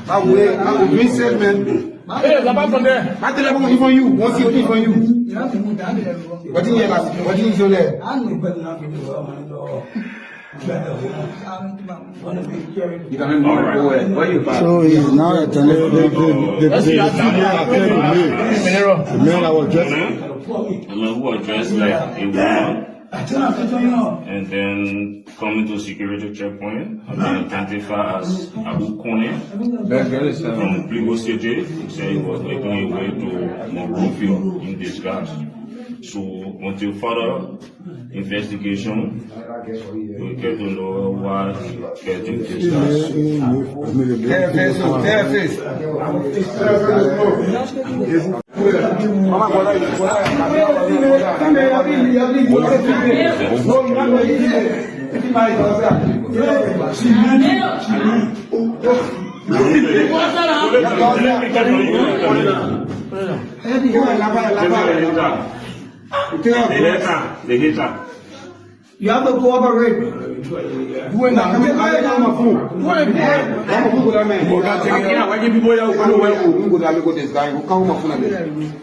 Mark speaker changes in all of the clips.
Speaker 1: I will bring settlement. Hey, Vah Sr. I tell you for you. What's your for you? What in your last? What in your last?
Speaker 2: So he's now at the man I was dressed.
Speaker 3: The man who was dressed like a woman. And then coming to security checkpoint, and then identified as Abu Kone from Pligo City. He said he was making his way to Monrovia in disguise. So until further investigation, we get to know why he get in disguise.
Speaker 1: You have to cooperate. You are not coming. I am a fool.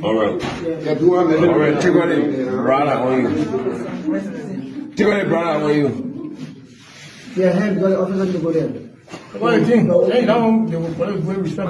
Speaker 3: All right.
Speaker 1: Yeah, hand got officer to go there. What do you think? Hey, now they will probably respect.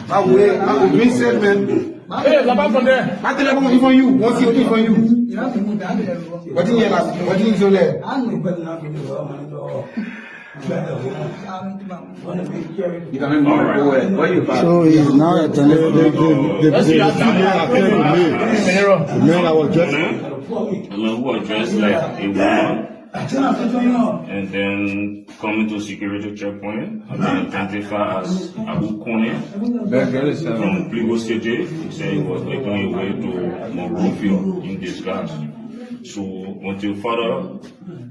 Speaker 1: I will bring settlement. Hey, Vah Sr. I tell you for you. What's your for you? What in your last? What in your last?
Speaker 2: So he's now at the man I was dressed.
Speaker 3: The man who was dressed like a woman. And then coming to security checkpoint, and then identified as Abu Kone from Pligo City. He said he was making his way to Monrovia in disguise. So until further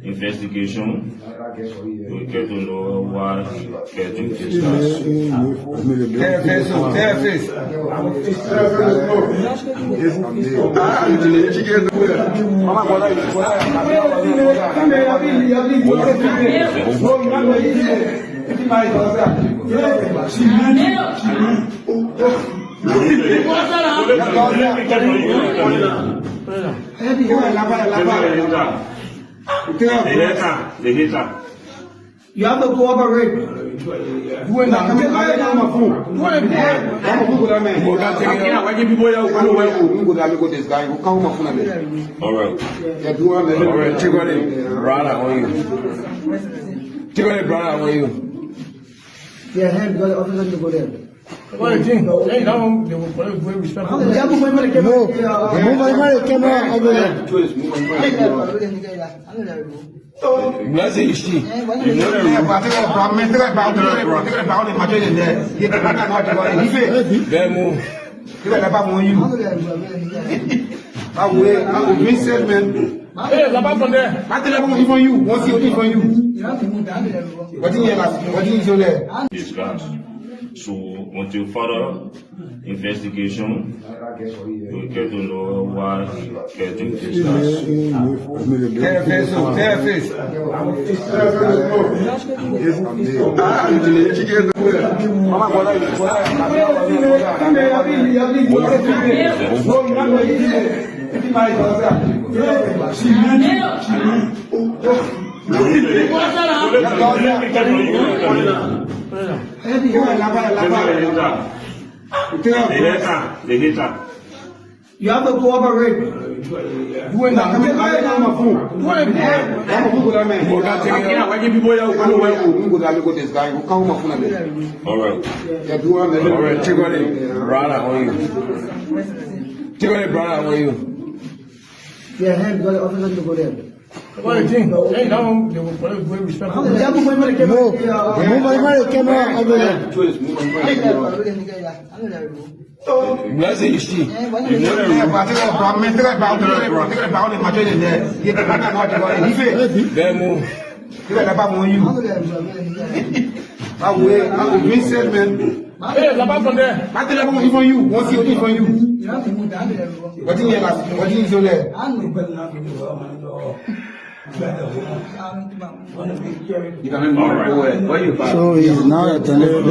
Speaker 3: investigation, we get to know why he get in disguise.
Speaker 1: You have to cooperate. You are not coming. I am a fool.
Speaker 3: All right.
Speaker 1: Yeah, hand got officer to go there. What do you think? Hey, now they will probably respect. I will bring settlement. Hey, Vah Sr. I tell you for you. What's your for you? What in your last? What in your last?
Speaker 3: Discuss. So until further investigation, we get to know why he get in disguise.
Speaker 1: You have to cooperate. You are not coming. I am a fool.
Speaker 3: All right.
Speaker 1: Yeah, hand got officer to go there. What do you think? Hey, now they will probably go respect.
Speaker 2: No, remove my camera over there.
Speaker 1: Where's the history? Hey, Vah Sr. Natl even you. What's your even you? What is your there?
Speaker 2: So he's now attending the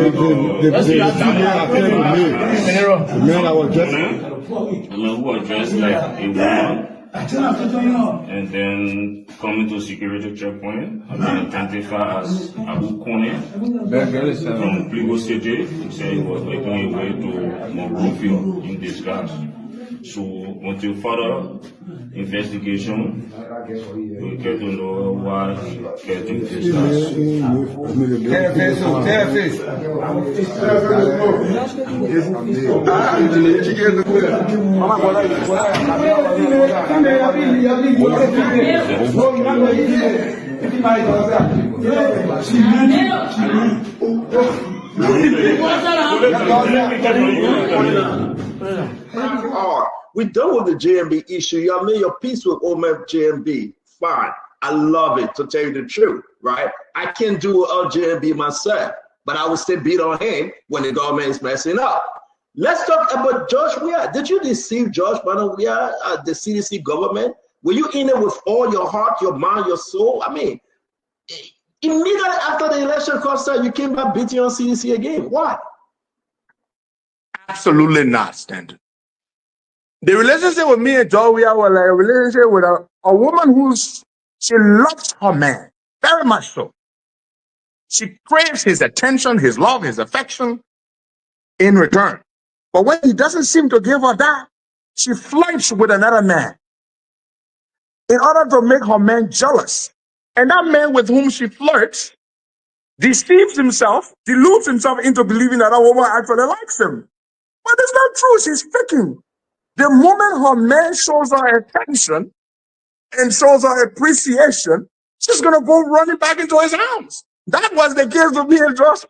Speaker 2: man I was just.
Speaker 3: A man who was dressed like a woman, and then coming to security checkpoint and identified as Abu Kone from Pligo City. He said he was making his way to Monrovia in disguise. So until further investigation, we get to know why he get in disguise.
Speaker 4: We're done with the JMB issue. Y'all made your peace with old man JMB. Fine. I love it, to tell you the truth, right? I can't do without JMB myself, but I will still beat on him when the government is messing up. Let's talk about George Weah. Did you deceive George Weah, the CDC government? Were you in it with all your heart, your mind, your soul? I mean, immediately after the election cost, you came back beating on CDC again. Why?
Speaker 1: Absolutely not, Stanton. The relationship with me and George Weah was like a relationship with a woman she loves her man, very much so. She craves his attention, his love, his affection in return. But when he doesn't seem to give her that, she flirts with another man in order to make her man jealous. And that man with whom she flirts deceives himself, deludes himself into believing that woman actually likes him. But it's not true. She's faking. The moment her man shows her attention and shows her appreciation, she's going to go running back into his arms. That was the case with me and Josh.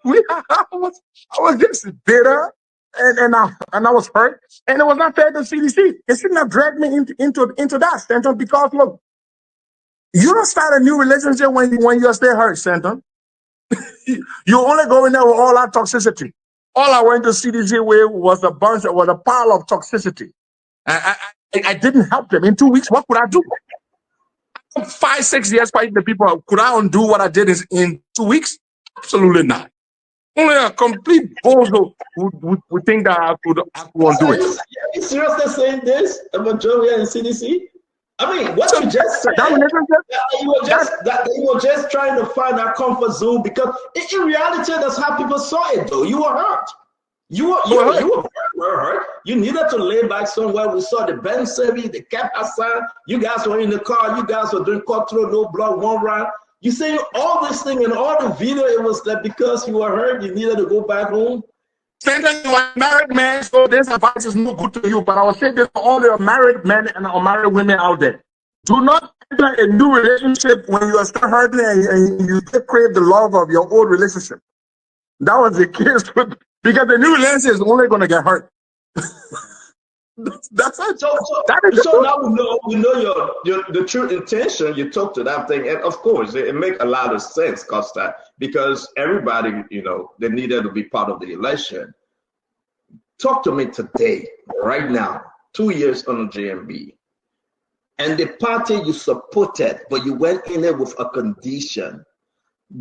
Speaker 1: I was just bitter and I was hurt. And it was not fair to CDC. They shouldn't have dragged me into that, Stanton, because look, you don't start a new relationship when you're still hurt, Stanton. You only go in there with all that toxicity. All I went to CDC with was a pile of toxicity. I didn't help them. In 2 weeks, what could I do? 5, 6 years fighting the people. Could I undo what I did in 2 weeks? Absolutely not. Only a complete bozo would think that I could undo it.
Speaker 4: Are you seriously saying this about Joey and CDC? I mean, what you just said, you were just trying to find that comfort zone, because in reality, that's how people saw it, though. You were hurt. You were hurt. You needed to lay back somewhere. We saw the Ben Sevi, the Cap Hassan. You guys were in the car. You guys were doing cutthroat, no blood, one round. You say all this thing and all the video, it was that because you were hurt, you needed to go back home.
Speaker 1: Stanton, you are a married man, so this advice is no good to you. But I will say this to all the married men and married women out there. Do not enter a new relationship when you are still hurting and you crave the love of your old relationship. That was the case with, because the new relationship is only going to get hurt. That's it.
Speaker 4: So now we know the true intention. You talk to that thing, and of course it makes a lot of sense, Costa, because everybody, they needed to be part of the election. Talk to me today, right now, 2 years on the JMB, and the party you supported, but you went in there with a condition.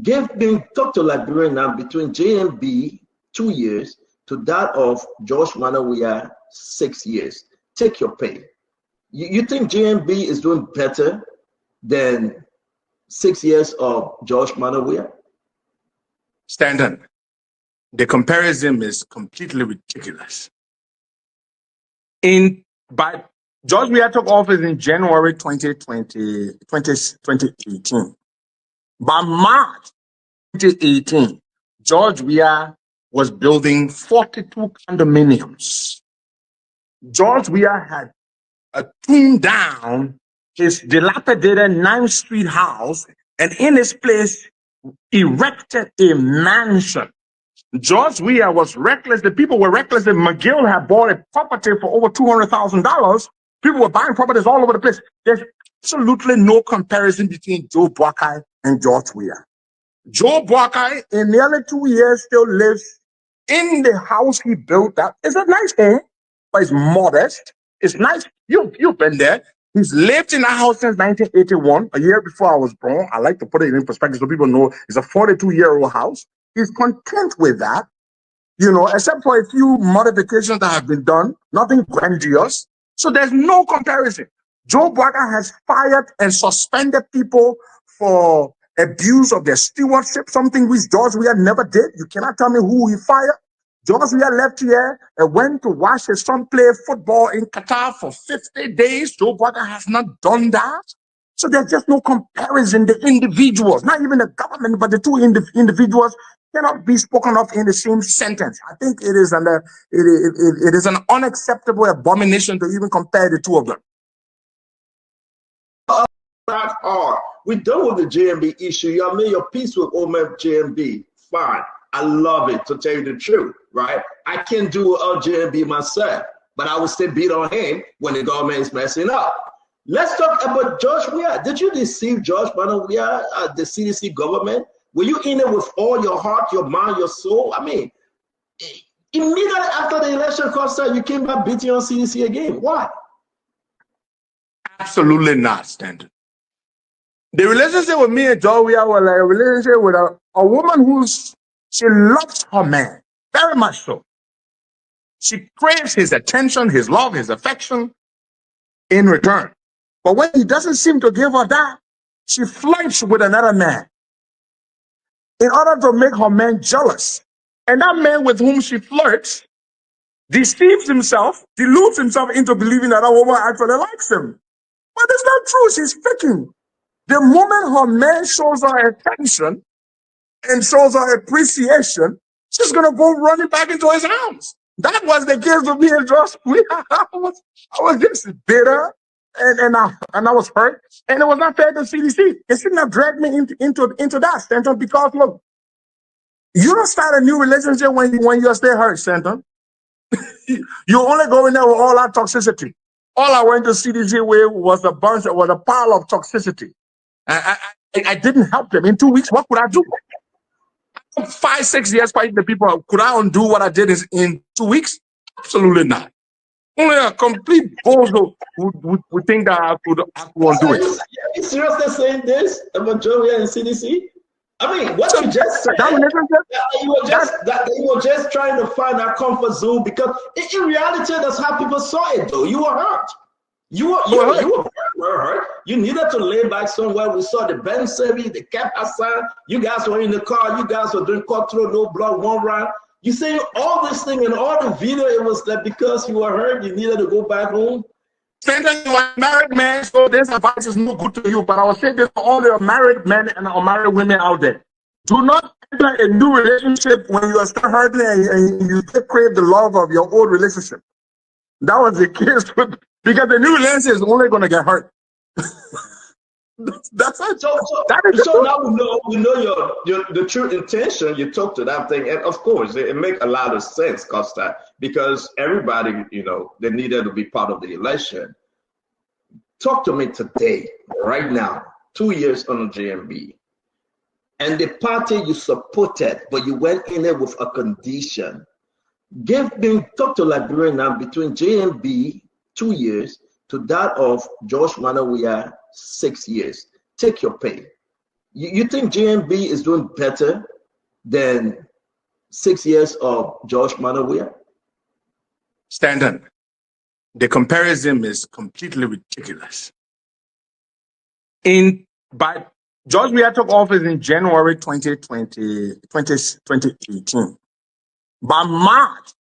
Speaker 4: Talk to Liberian now between JMB 2 years to that of George Weah 6 years. Take your pay. You think JMB is doing better than 6 years of George Weah?
Speaker 1: Stanton, the comparison is completely ridiculous. George Weah took office in January 2018. By March 2018, George Weah was building 42 condominiums. George Weah had tuned down his dilapidated 9th Street house and in his place erected a mansion. George Weah was reckless. The people were reckless. That McGill had bought a property for over $200,000. People were buying properties all over the place. There's absolutely no comparison between Joe Buckeye and George Weah. Joe Buckeye, in nearly 2 years, still lives in the house he built. That is a nice home, but it's modest. It's nice. You've been there. He's lived in that house since 1981, a year before I was born. I like to put it in perspective so people know it's a 42-year-old house. He's content with that, except for a few modifications that have been done, nothing grandiose. So there's no comparison. Joe Buckeye has fired and suspended people for abuse of their stewardship, something which George Weah never did. You cannot tell me who he fired. George Weah left here and went to watch his son play football in Qatar for 50 days. Joe Buckeye has not done that. So there's just no comparison. The individuals, not even the government, but the two individuals cannot be spoken of in the same sentence. I think it is an unacceptable abomination to even compare the two of them.
Speaker 4: We're done with the JMB issue. Y'all made your peace with OMF JMB. Fine. I love it, to tell you the truth, right? I can't do JMB myself, but I will still beat on him when the government is messing up. Let's talk about George Weah. Did you deceive George Weah, the CDC government? Were you in it with all your heart, your mind, your soul? I mean, immediately after the election cost, you came back beating on CDC again. Why?
Speaker 1: Absolutely not, Stanton. The relationship with me and George Weah was like a relationship with a woman she loves her man, very much so. She craves his attention, his love, his affection in return. But when he doesn't seem to give her that, she flirts with another man in order to make her man jealous. And that man with whom she flirts deceives himself, deludes himself into believing that woman actually likes him. But it's not true. She's faking. The moment her man shows her attention and shows her appreciation, she's going to go running back into his arms. That was the case with me and Josh. I was just bitter and I was hurt. And it was not fair to CDC. They shouldn't have dragged me into that, Stanton, because look, you don't start a new relationship when you're still hurt, Stanton. You only go in there with all that toxicity. All I went to CDC with was a pile of toxicity. I didn't help them. In 2 weeks, what could I do? 5, 6 years fighting the people. Could I undo what I did in 2 weeks? Absolutely not. Only a complete bozo would think that I could undo it.
Speaker 4: Are you seriously saying this about Joey and CDC? I mean, what you just said, you were just trying to find that comfort zone, because in reality, that's how people saw it, though. You were hurt. You were hurt. You needed to lay back somewhere. We saw the Ben Sevi, the Cap Hassan. You guys were in the car. You guys were doing cutthroat, no blood, one round. You saying all this thing and all the video, it was that because you were hurt, you needed to go back home.
Speaker 1: Satan, you are a married man, so this advice is no good to you. But I will say this to all the married men and unmarried women out there. Do not enter a new relationship when you are still hurting and you still crave the love of your old relationship. That was the case because the new relationship is only going to get hurt. That's it.
Speaker 4: So now we know the true intention. You talk to that thing, and of course it makes a lot of sense, Costa, because everybody, they needed to be part of the election. Talk to me today, right now, 2 years on JMB, and the party you supported, but you went in there with a condition. Talk to Liberian now between JMB 2 years to that of George Weah 6 years. Take your pay. You think JMB is doing better than 6 years of George Weah?
Speaker 1: Stanton, the comparison is completely ridiculous. George Weah took office in January 2018. By March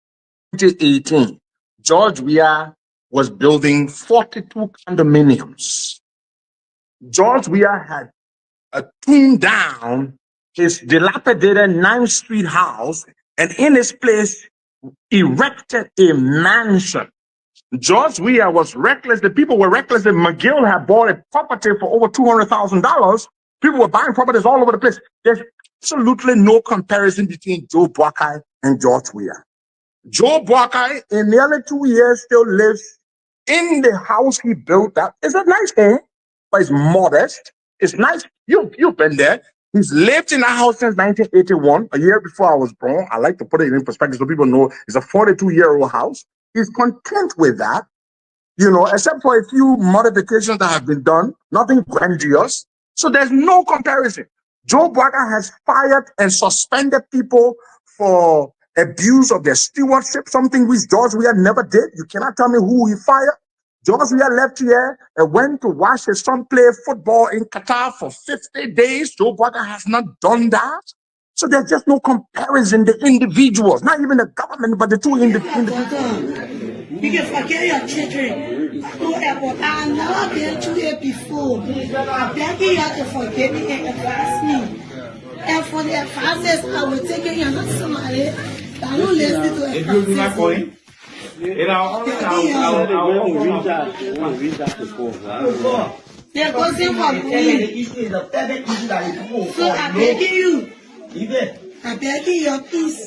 Speaker 1: 2018, George Weah was building 42 condominiums. George Weah had tuned down his dilapidated 9th Street house and in his place erected a mansion. George Weah was reckless. The people were reckless. And McGill had bought a property for over $200,000. People were buying properties all over the place. There's absolutely no comparison between Joe Buckeye and George Weah. Joe Buckeye, in nearly 2 years, still lives in the house he built. That is a nice home, but it's modest. It's nice. You've been there. He's lived in that house since 1981, a year before I was born. I like to put it in perspective so people know it's a 42-year-old house. He's content with that, except for a few modifications that have been done, nothing grandiose. So there's no comparison. Joe Buckeye has fired and suspended people for abuse of their stewardship, something which George Weah never did. You cannot tell me who he fired. George Weah left here and went to watch his son play football in Qatar for 50 days. Joe Buckeye has not done that. So there's just no comparison. The individuals, not even the government, but the two individuals.
Speaker 5: You can forget your children. I never been to it before. I beg you to forgive me and advise me. And for the advices, I will take it. You're not somebody that will listen to advices. They're going for me. So I beg you. I beg you your peace.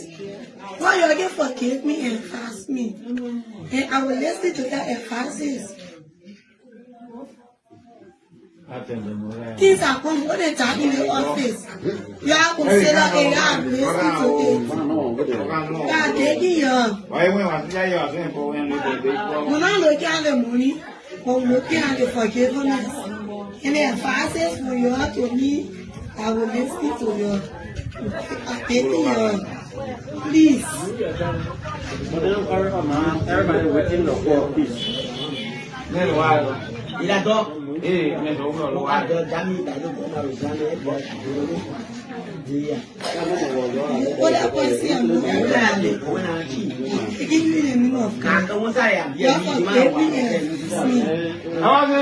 Speaker 5: Why you can forgive me and advise me. And I will listen to their advices. Things are going all the time in the office. You have to say that and you have to listen to it. God, thank you. We're not looking at the money, but we're looking at the forgiveness. And the advices for you to me, I will listen to you. Thank you. Please.
Speaker 2: Everybody waiting for peace.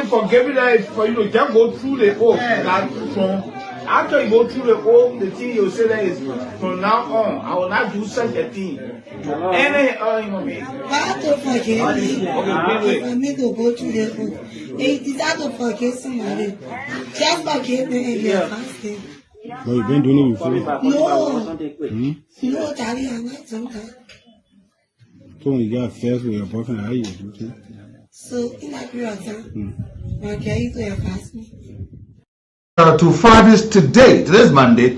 Speaker 6: Forgiveness for you to just go through the oath. After you go through the oath, the thing you say that is from now on, I will not do such a thing. Any human being.
Speaker 5: I have to forgive me. For me to go through the oath. It is hard to forgive somebody. Just forgive me and you're fasting.
Speaker 2: No, you've been doing it before?
Speaker 5: No, Daddy, I'm not doing that.
Speaker 2: So when you got fast with your boyfriend, how you do it?
Speaker 5: So, in that period of time, okay, you can fast me.
Speaker 7: To Fridays today. Today's Monday.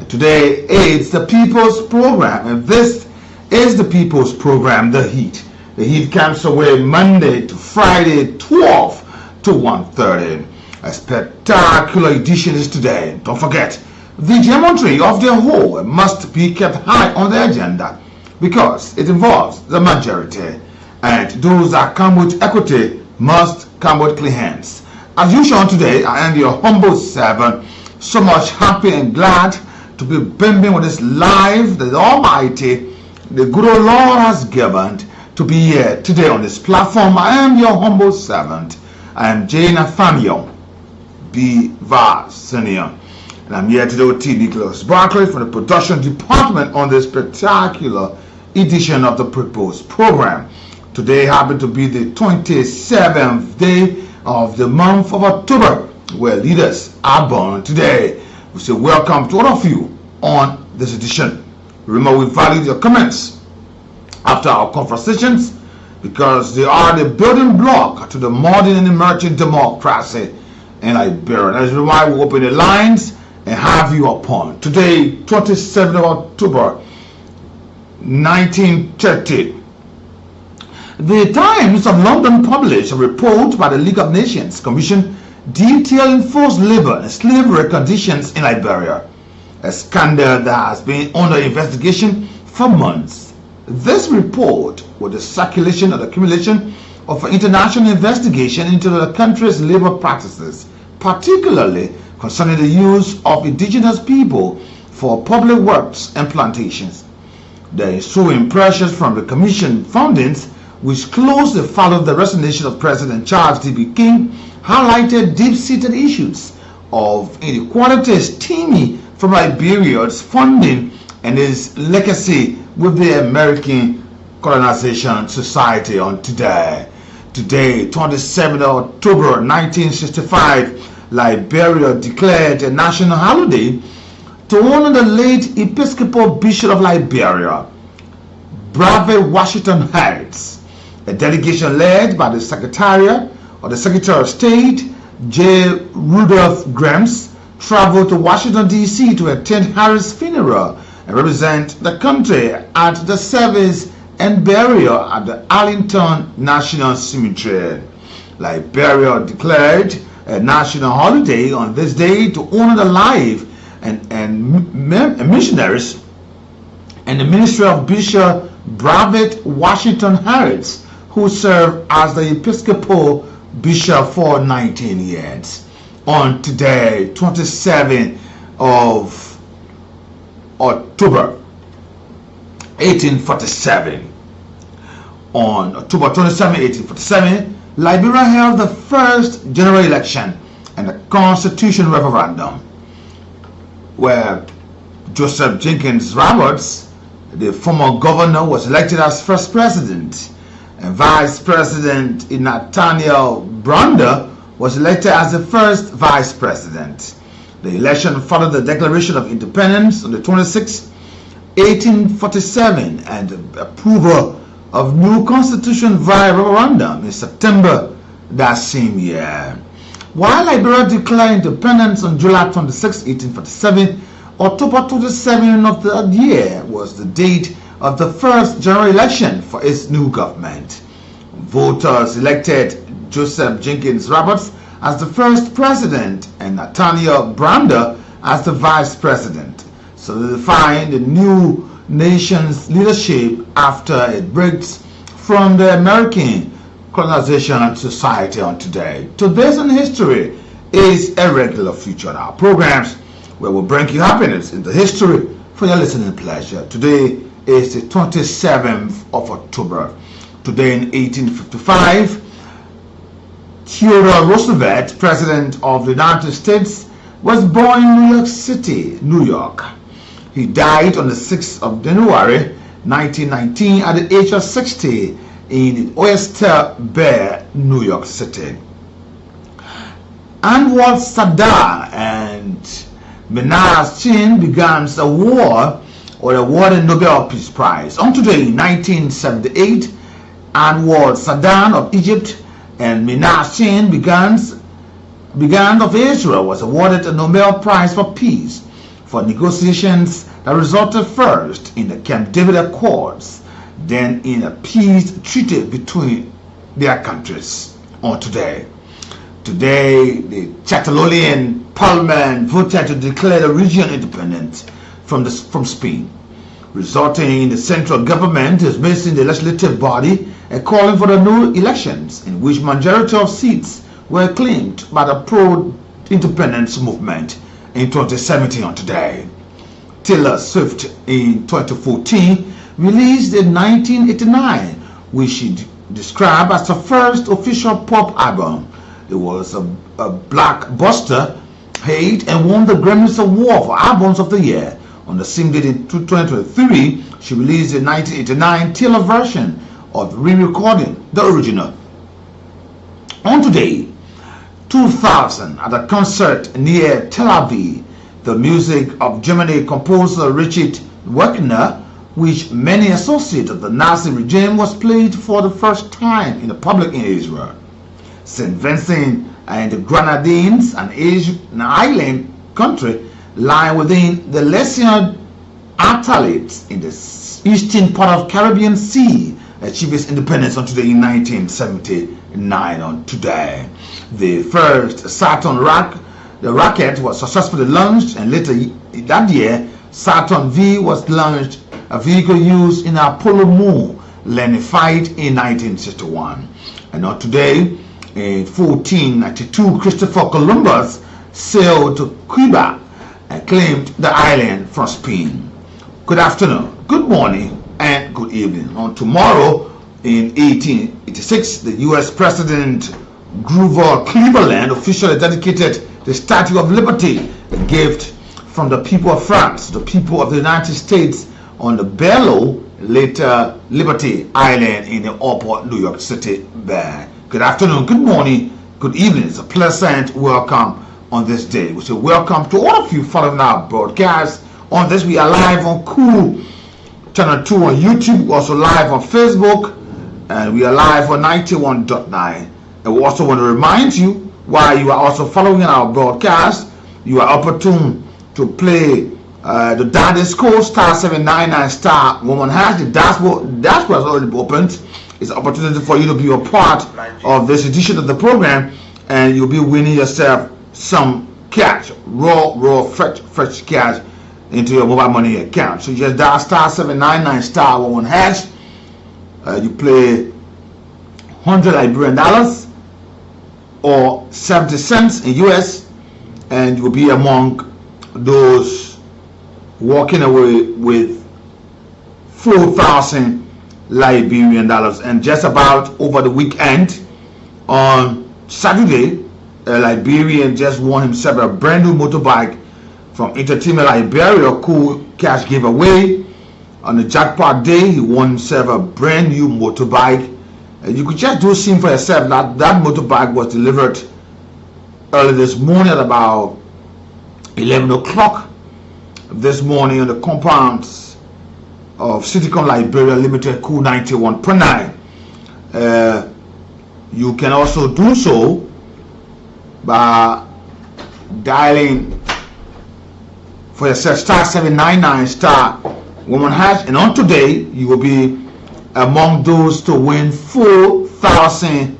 Speaker 7: Today is the People's Program, and this is the People's Program, The Heat. The Heat comes away Monday to Friday, 12 to 1:30. A spectacular edition is today. Don't forget, the geometry of the whole must be kept high on the agenda because it involves the majority, and those that come with equity must come with clean hands. As usual today, I am your humble servant, so much happy and glad to be beaming with this life that the Almighty, the good old Lord has given to be here today on this platform. I am your humble servant. I am Nathaniel B. Vah Sr. And I'm here today with T. Nicholas Barclay from the production department on this spectacular edition of the People's Program. Today happened to be the 27th day of the month of October, where leaders are born today. We say welcome to all of you on this edition. Remember, we value your comments after our conversations because they are the building block to the modern and emerging democracy in Liberia. That is why we open the lines and have you upon. Today, 27th of October, 1930. The Times of London published a report by the League of Nations Commission detailing forced labor and slavery conditions in Liberia, a scandal that has been under investigation for months. This report, with the circulation and accumulation of an international investigation into the country's labor practices, particularly concerning the use of indigenous people for public works and plantations. The ensuing pressures from the Commission findings, which closely followed the resignation of President Charles D.B. King, highlighted deep-seated issues of inequality stemming from Liberia's funding and its legacy with the American colonization society on today. Today, 27th of October 1965, Liberia declared a national holiday to honor the late Episcopal Bishop of Liberia, Vah Washington Heights. A delegation led by the Secretary of State, J. Rudolph Grimes, traveled to Washington, D.C. to attend Harris' funeral and represent the country at the service and burial at the Arlington National Cemetery. Liberia declared a national holiday on this day to honor the life and missionaries and the ministry of Bishop Vah Washington Harris, who served as the Episcopal Bishop for 19 years. On today, 27th of October 1847, on October 27, 1847, Liberia held the first general election and a constitution referendum, where Joseph Jenkins Roberts, the former governor, was elected as first president, and Vice President Nathaniel B was elected as the first vice president. The election followed the Declaration of Independence on the 26th, 1847, and the approval of new constitution via referendum in September that same year. While Liberia declared independence on July 26, 1847, October 27 of that year was the date of the first general election for its new government. Voters elected Joseph Jenkins Roberts as the first president and Nathaniel B as the vice president, solidifying the new nation's leadership after it breaks from the American colonization society on today. Today's in history is a regular feature on our programs where we'll bring you happiness in the history for your listening pleasure. Today is the 27th of October. Today in 1855, Theodore Roosevelt, President of the United States, was born in New York City, New York. He died on the 6th of January 1919 at the age of 60 in Oyster Bay, New York City. Anwar Sadat and Menas Chin began a war or awarded Nobel Peace Prize. On today, in 1978, Anwar Sadat of Egypt and Menas Chin began of Israel was awarded a Nobel Prize for Peace for negotiations that resulted first in the Camp David Accords, then in a peace treaty between their countries. On today, the Catalonian Parliament voted to declare the region independent from Spain, resulting in the central government dismissing the legislative body and calling for the new elections, in which majority of seats were claimed by the pro-independence movement in 2017. On today, Taylor Swift in 2014 released in 1989, which she described as the first official pop album. It was a blockbuster hit and won the Grammy Award for Albums of the Year. On the same date in 2023, she released a 1989 Taylor version of re-recording the original. On today, 2000, at a concert near Tel Aviv, the music of German composer Richard Wagner, which many associate with the Nazi regime, was played for the first time in the public in Israel. St. Vincent and the Grenadines, an island country lying within the Lessian Atolls in the eastern part of Caribbean Sea, achieved its independence on today in 1979. On today, the first Saturn rocket was successfully launched, and later that year, Saturn V was launched, a vehicle used in Apollo Moon landing flight in 1961. And on today, in 1492, Christopher Columbus sailed to Cuba and claimed the island from Spain. Good afternoon, good morning, and good evening. On tomorrow, in 1886, the U.S. President Grover Cleveland officially dedicated the Statue of Liberty, a gift from the people of France to the people of the United States, on the Bellow, later Liberty Island in the upper New York City Bay. good afternoon, good morning, good evening. It's a pleasant welcome on this day. We say welcome to all of you following our broadcast. On this, we are live on Cool Channel 2 on YouTube, also live on Facebook, and we are live on 91.9. And we also want to remind you, while you are also following our broadcast, you are opportune to play the Daddy's Code star 799 star woman has the dashboard has already opened. It's an opportunity for you to be a part of this edition of the program, and you'll be winning yourself some cash, raw fresh cash into your mobile money account. So you just dial star 799 star 11 hash. You play $100 Liberian dollars or 70 cents in US, and you will be among those walking away with 4,000 Liberian dollars. And just about over the weekend on Saturday, a Liberian just won himself a brand new motorbike from Intl Liberia. Cool cash giveaway. On the jackpot day, he won himself a brand new motorbike. And you could just do see for yourself that that motorbike was delivered early this morning at about 11 o'clock this morning on the compounds of Citycom Liberia Limited, Cool 91.9. You can also do so by dialing for yourself star 799 star woman hash, and on today you will be among those to win 4,000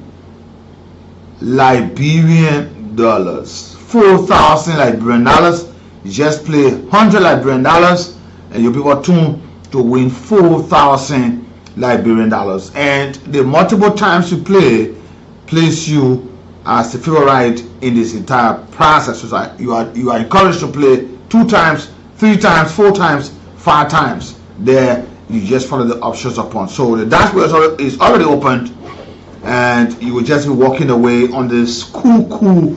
Speaker 7: Liberian dollars. 4,000 Liberian dollars. You just play $100 Liberian dollars, and you'll be opportune to win 4,000 Liberian dollars. And the multiple times you play place you as the favorite in this entire process. So you are encouraged to play 2 times, 3 times, 4 times, 5 times. There you just follow the options upon. So the dashboard is already opened, and you will just be walking away on this cool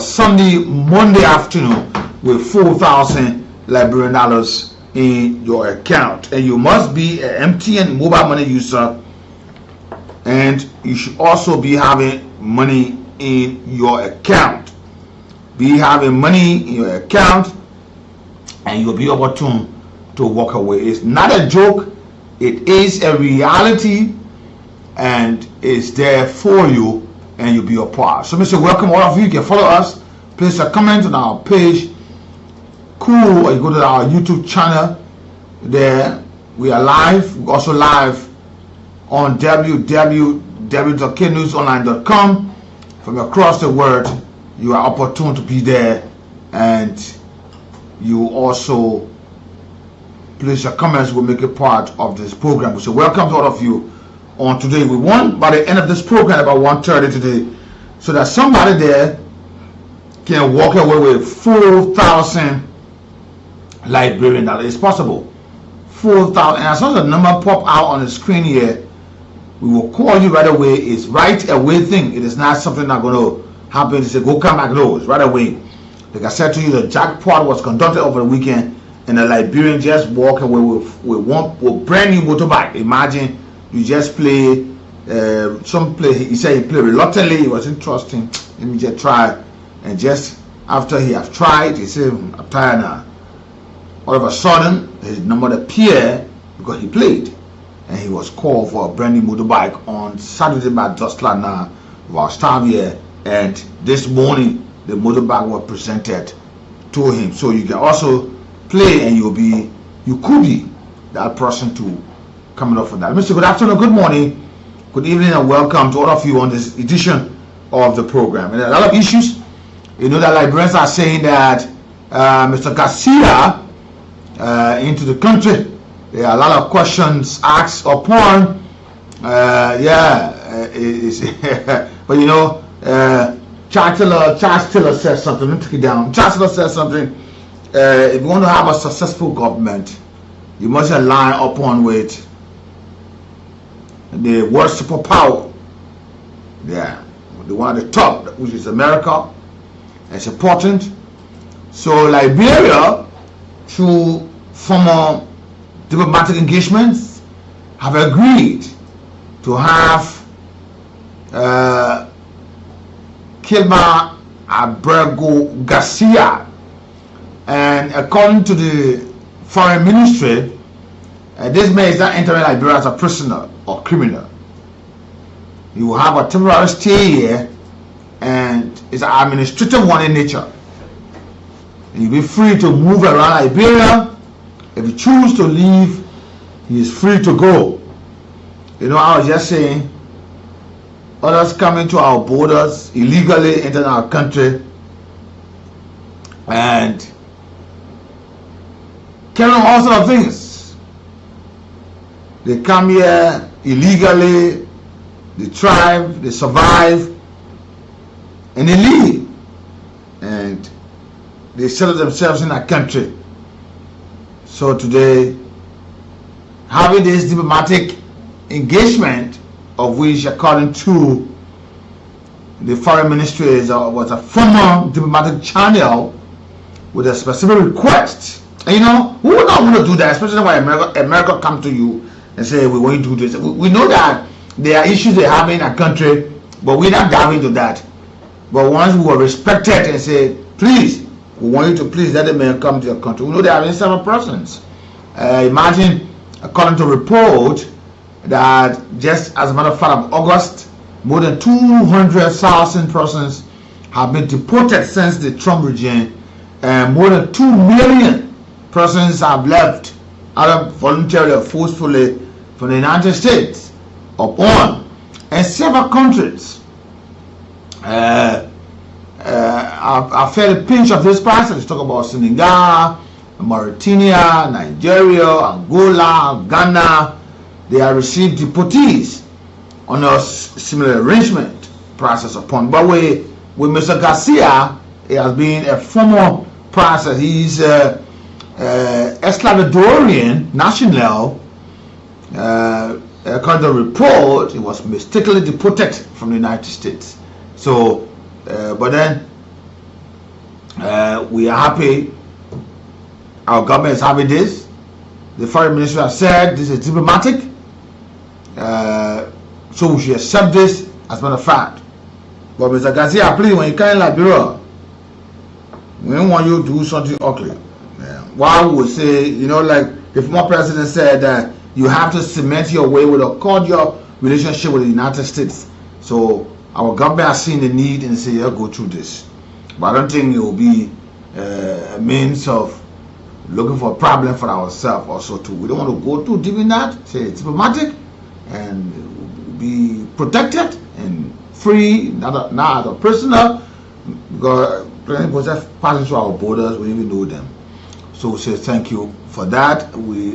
Speaker 7: Sunday, Monday afternoon with 4,000 Liberian dollars in your account. And you must be an MTN mobile money user, and you should also be having money in your account. Be having money in your account, and you'll be opportune to walk away. It's not a joke. It is a reality, and it's there for you, and you'll be a part. So, Mr. Welcome, all of you. You can follow us. Place a comment on our page, Cool, or you go to our YouTube channel. There, we are live. We're also live on www.knewsonline.com. From across the world, you are opportune to be there, and you also place your comments. Will make it part of this program. So welcome to all of you on today. We want by the end of this program about 1:30 today, so that somebody there can walk away with 4,000 Liberian dollars. It's possible. 4,000, and as soon as the number pop out on the screen here, we will call you right away. It's right away thing. It is not something that's going to happen to say go come back. No, it's right away. Like I said to you, the jackpot was conducted over the weekend, and the Liberian just walk away with brand new motorbike. Imagine you just play he said he played reluctantly. He wasn't trusting. Let me just try, and just after he have tried, he said, I'm tired now. All of a sudden, his number appeared because he played, and he was called for a brand new motorbike on Saturday by Dustland now, Vah Sr, and this morning the motorbike was presented to him. So you can also play, and you could be that person to coming up for that. Mr. Good afternoon, good morning, good evening, and welcome to all of you on this edition of the program. And there are a lot of issues. You know that Liberians are saying that Mr. Garcia into the country. There are a lot of questions asked upon. But you know, Charles Taylor says something. Let me take it down. Charles Taylor says something. If you want to have a successful government, you must align upon with the world superpower. Yeah, the one at the top, which is America. It's important. So Liberia, through former diplomatic engagements, have agreed to have Kilma Abrego Garcia. And according to the Foreign Ministry, this man is not entering Liberia as a prisoner or criminal. You will have a temporary stay here, and it's an administrative one in nature. And you'll be free to move around Liberia. If you choose to leave, he is free to go. You know, I was just saying, others coming to our borders illegally entering our country and carrying all sorts of things. They come here illegally, they thrive, they survive, and they leave, and they settle themselves in our country. So today, having this diplomatic engagement, of which according to the foreign ministry was a formal diplomatic channel with a specific request. And you know, we would not want to do that, especially when America come to you and say we want you to do this. We know that there are issues they have in our country, but we're not diving into that. But once we were respected and say, please, we want you to please let the man come to your country. We know there are several persons. Imagine, according to report, that just as a matter of fact of August, more than 200,000 persons have been deported since the Trump regime, and more than 2 million persons have left either voluntarily or forcefully from the United States upon, and several countries are fairly pinch of this process. Talk about Senegal, Mauritania, Nigeria, Angola, Ghana. They have received deportees on a similar arrangement process upon. But with Mr. Garcia, it has been a formal process. He's a Salvadorian national. According to the report, he was mistakenly deported from the United States. So, but then we are happy. Our government is happy this. The foreign minister has said this is diplomatic. So we should accept this as a matter of fact. But Mr. Garcia, please, when you come in Liberia, we don't want you to do something ugly. Why would say, you know, like the former president said that you have to cement your way with a cordial relationship with the United States. So our government has seen the need and say, yeah, go through this. But I don't think it will be a means of looking for a problem for ourselves also too. We don't want to go too deep in that. Say it's diplomatic and be protected and free, not a prisoner, because just passing through our borders, we even know them. So we say thank you for that.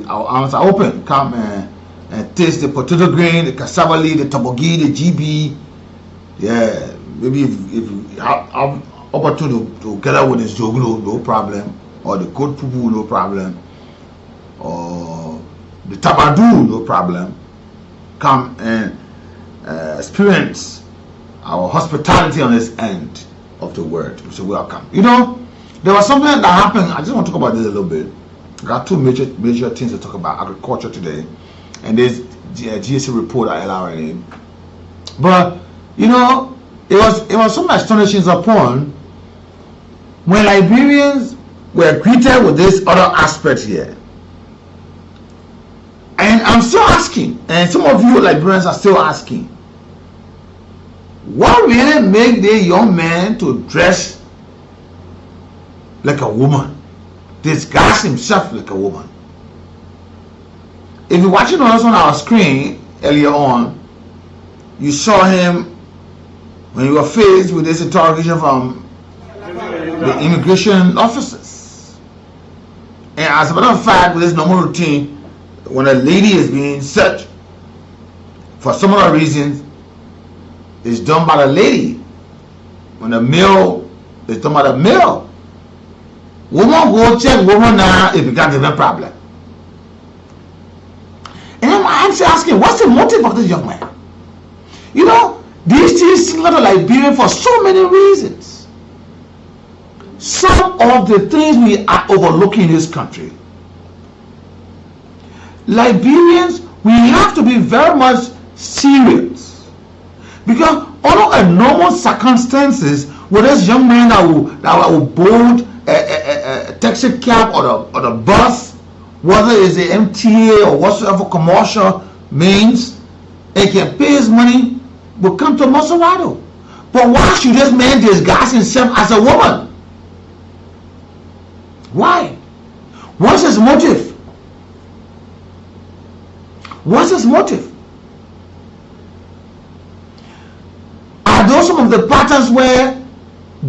Speaker 7: Our arms are open. Come and taste the potato grain, the cassava leaf, the tabogi, the GB. Yeah, maybe if you have opportunity to gather with this joglo, no problem. Or the goat pupu, no problem. Or the tabadu, no problem. Come and experience our hospitality on this end of the word. So welcome. You know, there was something that happened. I just want to talk about this a little bit. I got two major things to talk about agriculture today, and there's GSC report at LRA. But you know, it was some astonishing upon when Liberians were greeted with this other aspect here. And I'm still asking, and some of you Liberians are still asking, what really make the young man to dress like a woman, disguise himself like a woman? If you're watching us on our screen earlier on, you saw him when you were faced with this interrogation from the immigration officers. And as a matter of fact, with this normal routine, when a lady is being searched, for some other reasons, it's done by the lady. When a male, it's done by the male. Woman go check woman now, it becomes a problem. And I'm asking, what's the motive of this young man? You know, these things seem to Liberian for so many reasons. Some of the things we are overlooking in this country. Liberians, we have to be very much serious. Because under normal circumstances, with this young man that will board a taxi cab or the bus, whether it's the MTA or whatsoever commercial means, and can pay his money, will come to Maserati. But why should this man disguise himself as a woman? Why? What's his motive? What's his motive? Are those some of the patterns where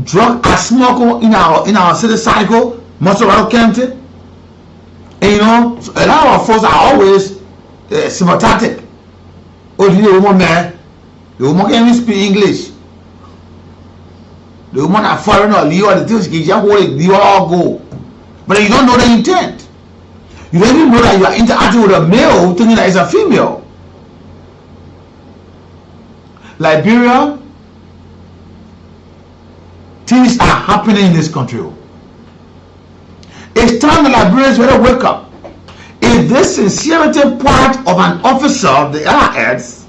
Speaker 7: drugs are smuggled in our city cycle, Maserati County? And you know, a lot of folks are always sympathetic. Oh, the woman man, the woman can't even speak English. The woman are foreign or Leo, the things you all go. But you don't know the intent. You don't even know that you are interacting with a male thinking that it's a female. Liberia, things are happening in this country. It's time the Liberians better wake up. If this sincerity part of an officer of the RS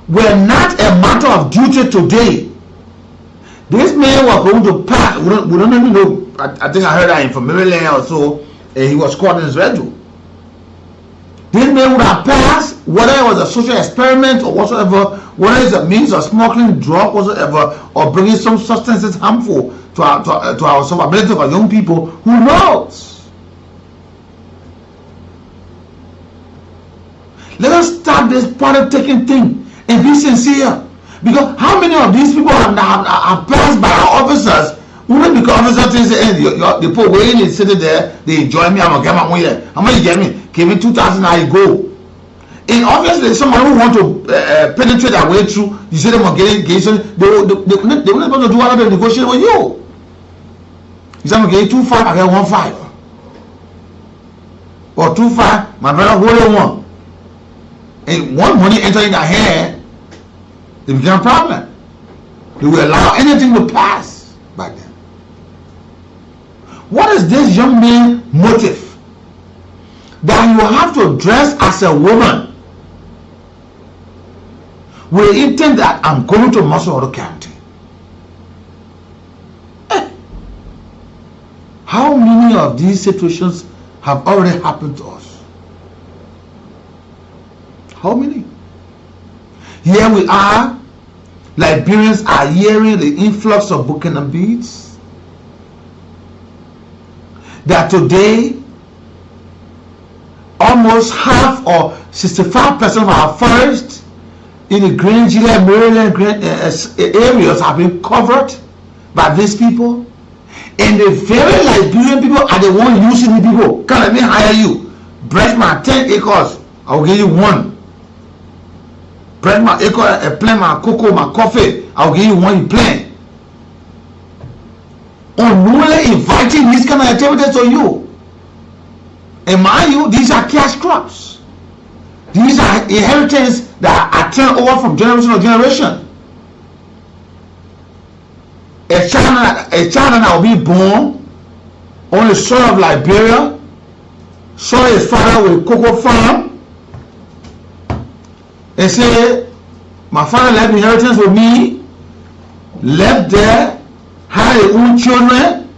Speaker 7: were not a matter of duty today, this man was going to pass. We don't even know. I think I heard that from Maryland or so, and he was caught in his bedroom. This man would have passed, whether it was a social experiment or whatsoever, whether it's a means of smuggling drug whatsoever, or bringing some substances harmful to our survivability of our young people. Who knows? Let us start this party-taking thing and be sincere. Because how many of these people have passed by our officers? Only because officers say, hey, the people waiting sitting there, they enjoy me, I'm going to get my money. How much you get me? Give me 2,000, I go. And obviously, someone who want to penetrate their way through, you say them are getting they won't able to do other than negotiate with you. You say I'm going to get 2.5, I get 1.5. Or 2.5, my brother hold one. And one money enter in their hand, it became a problem. They will allow anything to pass back then. What is this young man's motive? That you have to dress as a woman with the intent that I'm going to Maserati County. How many of these situations have already happened to us? How many? Here we are, Liberians are hearing the influx of Burkina beads. That today, almost half or 65% of our forests in the Grangeville, Maryland areas have been covered by these people. And the very Liberian people are the ones using the people. Can let me hire you? Break my 10 acres, I will give you 1. Break my acre, plant my cocoa, my coffee, I will give you 1 plant. Unknowingly inviting these kind of activities to you. And mind you, these are cash crops. These are inheritance that are turned over from generation to generation. A child that will be born on the soil of Liberia, saw his father with cocoa farm, and say, my father left inheritance with me, left there, had his own children.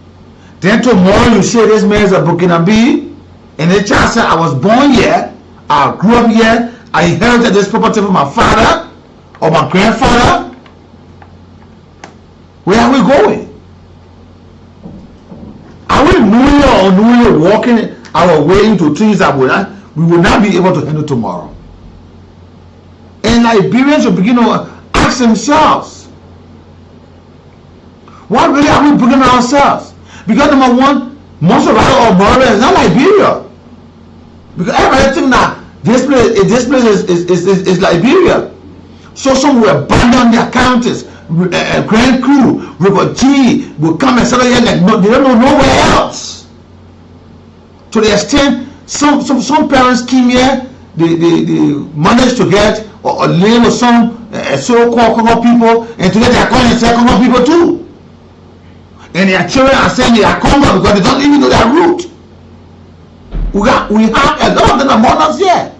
Speaker 7: Then tomorrow you say this man is a Burkinabe, and the child said, I was born here, I grew up here, I inherited this property from my father or my grandfather. Where are we going? Are we knowing or unknowingly walking our way into things that we will not be able to handle tomorrow? And Liberians will begin to ask themselves, what really are we bringing ourselves? Because number one, most of our Moria is not Liberia. Because everybody think that this place is Liberia. So some will abandon their counties. Grand Crew, River G will come and settle here like no, they don't know nowhere else. To the extent some parents came here, they managed to get or live with some so-called Congo people, and to get their calling Congo people too. And their children are saying they are Congo because they don't even know their root. We have a lot of them among us here.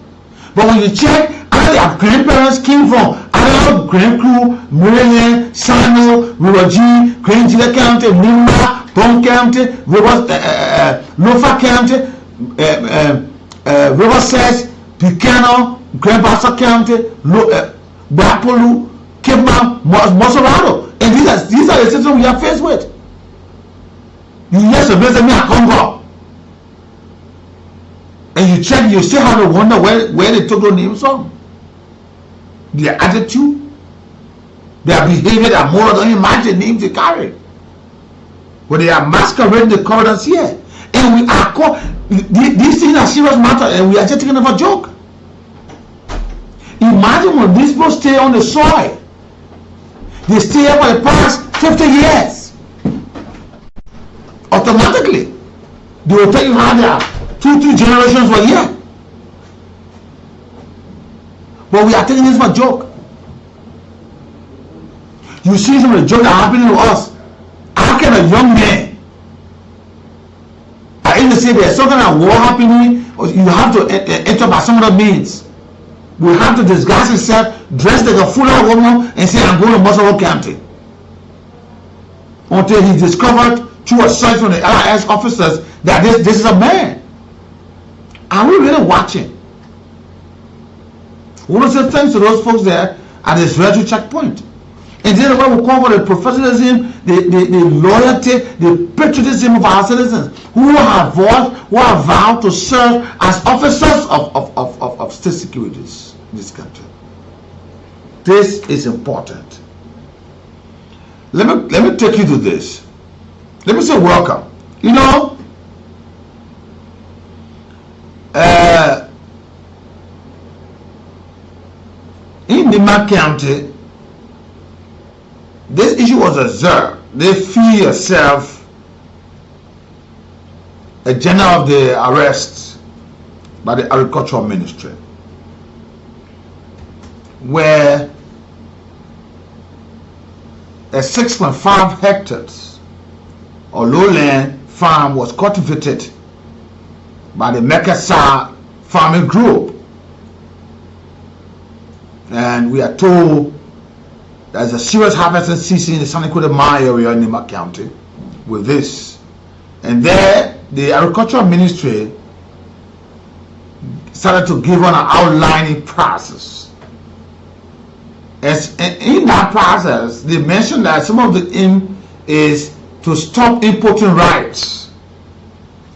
Speaker 7: But when you check, either their grandparents came from Natl, Grand Crew, Maryland, Sano, River G, Grand Gila County, Nimba, Bone County, Lofa County, Riverside, Buchanan, Grand Bassa County, Bapolu, Kipman, Mosorado. And these are the systems we are faced with. You hear some place me a Congo. And you check, you still have to wonder where they took those names from. Their attitude, their behavior, their moral, don't imagine names they carry. But they are masquerading the corridors here. And we are called, these things are serious matter, and we are just taking them for a joke. Imagine when these people stay on the soil. They stay here for the past 50 years. Automatically, they will tell you how they are 2-3 generations were here. But we are taking this for a joke. You see some of the jokes that are happening to us. How can a young man, I even say there's some kind of war happening, or you have to enter by some other means. We have to disguise himself, dress like a full woman, and say, I'm going to Muscle County. Until he discovered through a search from the LIS officers that this is a man. Are we really watching? We want to say thanks to those folks there at this rescue checkpoint. And then what we call for the professionalism, the loyalty, the patriotism of our citizens who have vowed to serve as officers of state securities in this country. This is important. Let me take you to this. Let me say welcome. You know, in Nima County, this issue was observed. They feel yourself a general of the arrest by the Agricultural Ministry, where a 6.5 hectares or lowland farm was cultivated by the Mekasa farming group. And we are told there's a serious harvesting season in the Sanikoda Mine area in Nima County with this. And there, the Agricultural Ministry started to give on an outlining process. As in that process, they mentioned that some of the aim is to stop importing rice.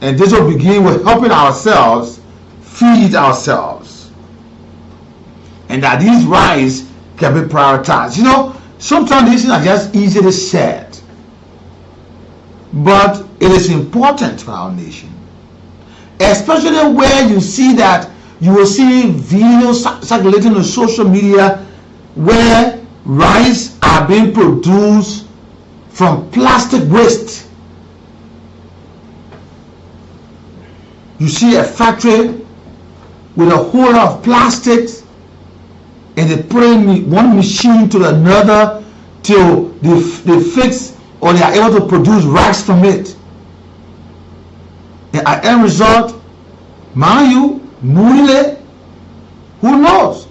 Speaker 7: And this will begin with helping ourselves feed ourselves. And that these rice can be prioritized. You know, sometimes these things are just easily said, but it is important for our nation, especially where you see that you will see videos circulating on social media where rice are being produced from plastic waste. You see a factory with a whole lot of plastics, and they put in one machine to another till they fix or they are able to produce rice from it. And at end result, Mayu, Muile, who knows?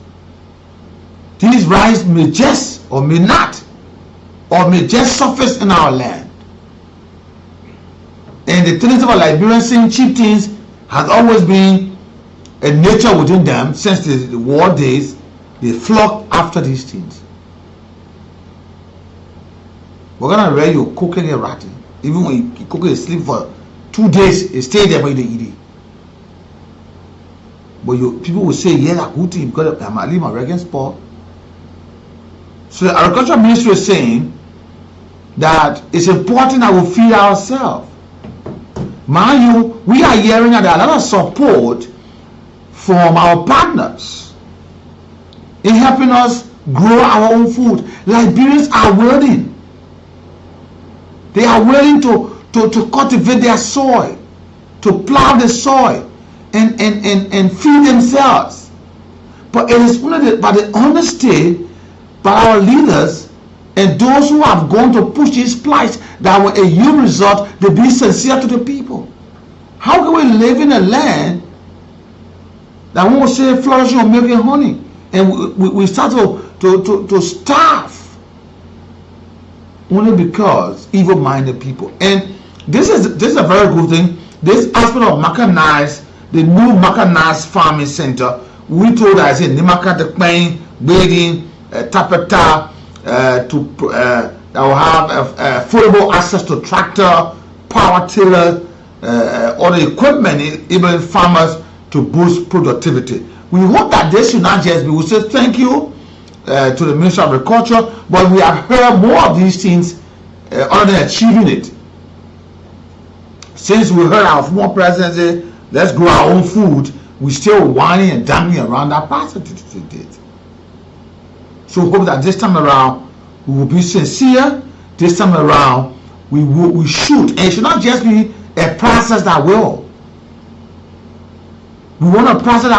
Speaker 7: These rice may just or may not, or may just surface in our land. And the tendency of our Liberian saying cheap things has always been a nature within them since the war days. They flock after these things. We're gonna read you cooking a ratty. Even when you cook it, sleep for 2 days, it stay there for you to eat it. But people will say, yeah, that's good thing because I leave my regular spot. So the Agricultural Ministry is saying that it's important that we feed ourselves. Mind you, we are hearing that there are a lot of support from our partners in helping us grow our own food. Liberians are willing. They are willing to cultivate their soil, to plow the soil and feed themselves. But it is only by the honesty by our leaders and those who have gone to push these plights that will a yield result to be sincere to the people. How can we live in a land that when we say flourishing or milk and honey, and we start to to starve only because evil-minded people. And this is a very good thing. This aspect of mechanized, the new mechanized farming center, we told us in Nimaka, the Plain, Bedding, Tapeta, that will have affordable access to tractor, power tiller, or the equipment enabling farmers to boost productivity. We hope that this should not just be, we say thank you to the Ministry of Agriculture, but we have heard more of these things other than achieving it. Since we heard our former president say, let's grow our own food, we still whining and dangling around that process. So we hope that this time around we will be sincere. This time around we should, and it should not just be a process that will. We want a process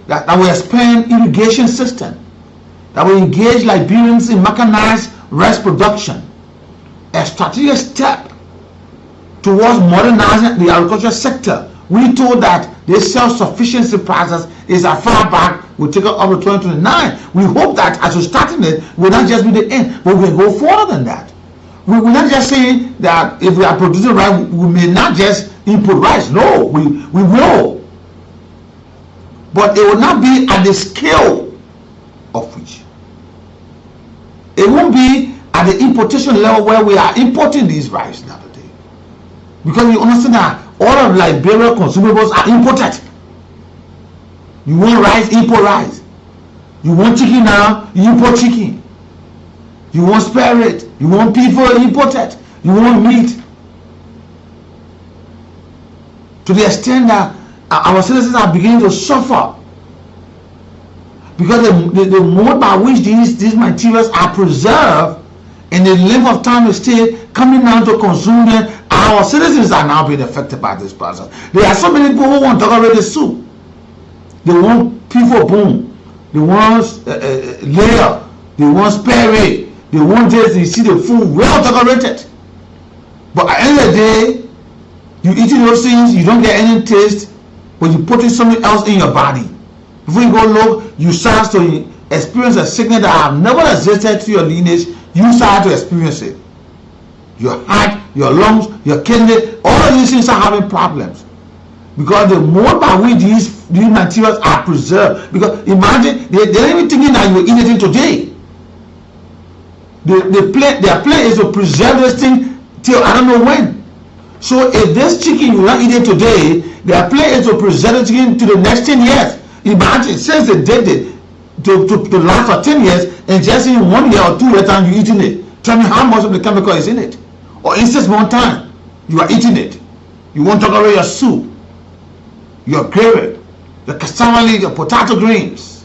Speaker 7: that will expand irrigation system, that will engage Liberians in mechanized rice production, a strategic step towards modernizing the agricultural sector. We told that this self-sufficiency process is as far back, we'll take it up to 2029. We hope that as we're starting it, will not just be the end, but we'll go further than that. We're not just saying that if we are producing rice, we may not just input rice. No, we will. But it will not be at the scale of which. It won't be at the importation level where we are importing these rice nowadays. Because you understand that all of Liberia consumables are imported. You want rice, import rice. You want chicken now, you import chicken. You want spare rate, you want people imported. You want meat. To the extent that our citizens are beginning to suffer because the mode by which these materials are preserved and the length of time they stay coming down to consume them, our citizens are now being affected by this process. There are so many people who want decorated soup. They want people boom. They want layer. They want spare rate. They want this. You see the food well decorated. But at the end of the day, you eating those things, you don't get any taste, but you putting something else in your body. Before you go look, you start to experience a sickness that have never existed to your lineage. You start to experience it. Your heart, your lungs, your kidney, all of these things are having problems. Because the mode by which these materials are preserved. Because imagine, they're not even thinking that you will eat it today. Their plan is to preserve this thing till I don't know when. So if this chicken you will not eat it today, their plan is to preserve the chicken to the next 10 years. Imagine, since they did it to last for 10 years, and just in 1 year or 2 years time you're eating it. Tell me how much of the chemical is in it. Or in 6 months time, you are eating it. You want to cover your soup, your gravy, your cassava leaf, your potato greens,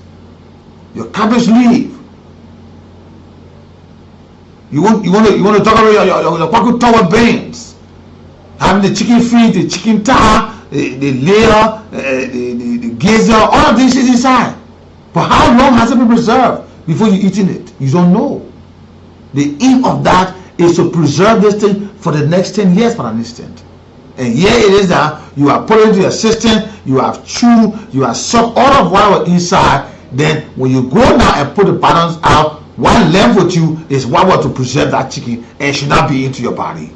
Speaker 7: your cabbage leaf. You want to talk about your kwaku tower beans, having the chicken feet, the chicken thigh, the layer, the gizzard, all of this is inside. But how long has it been preserved before you eating it? You don't know. The aim of that is to preserve this thing for the next 10 years for an instant. And here it is that you are put into your system, you have chewed, you have sucked all of what was inside. Then when you go now and put the balance out, what left with you is what was to preserve that chicken and it should not be into your body.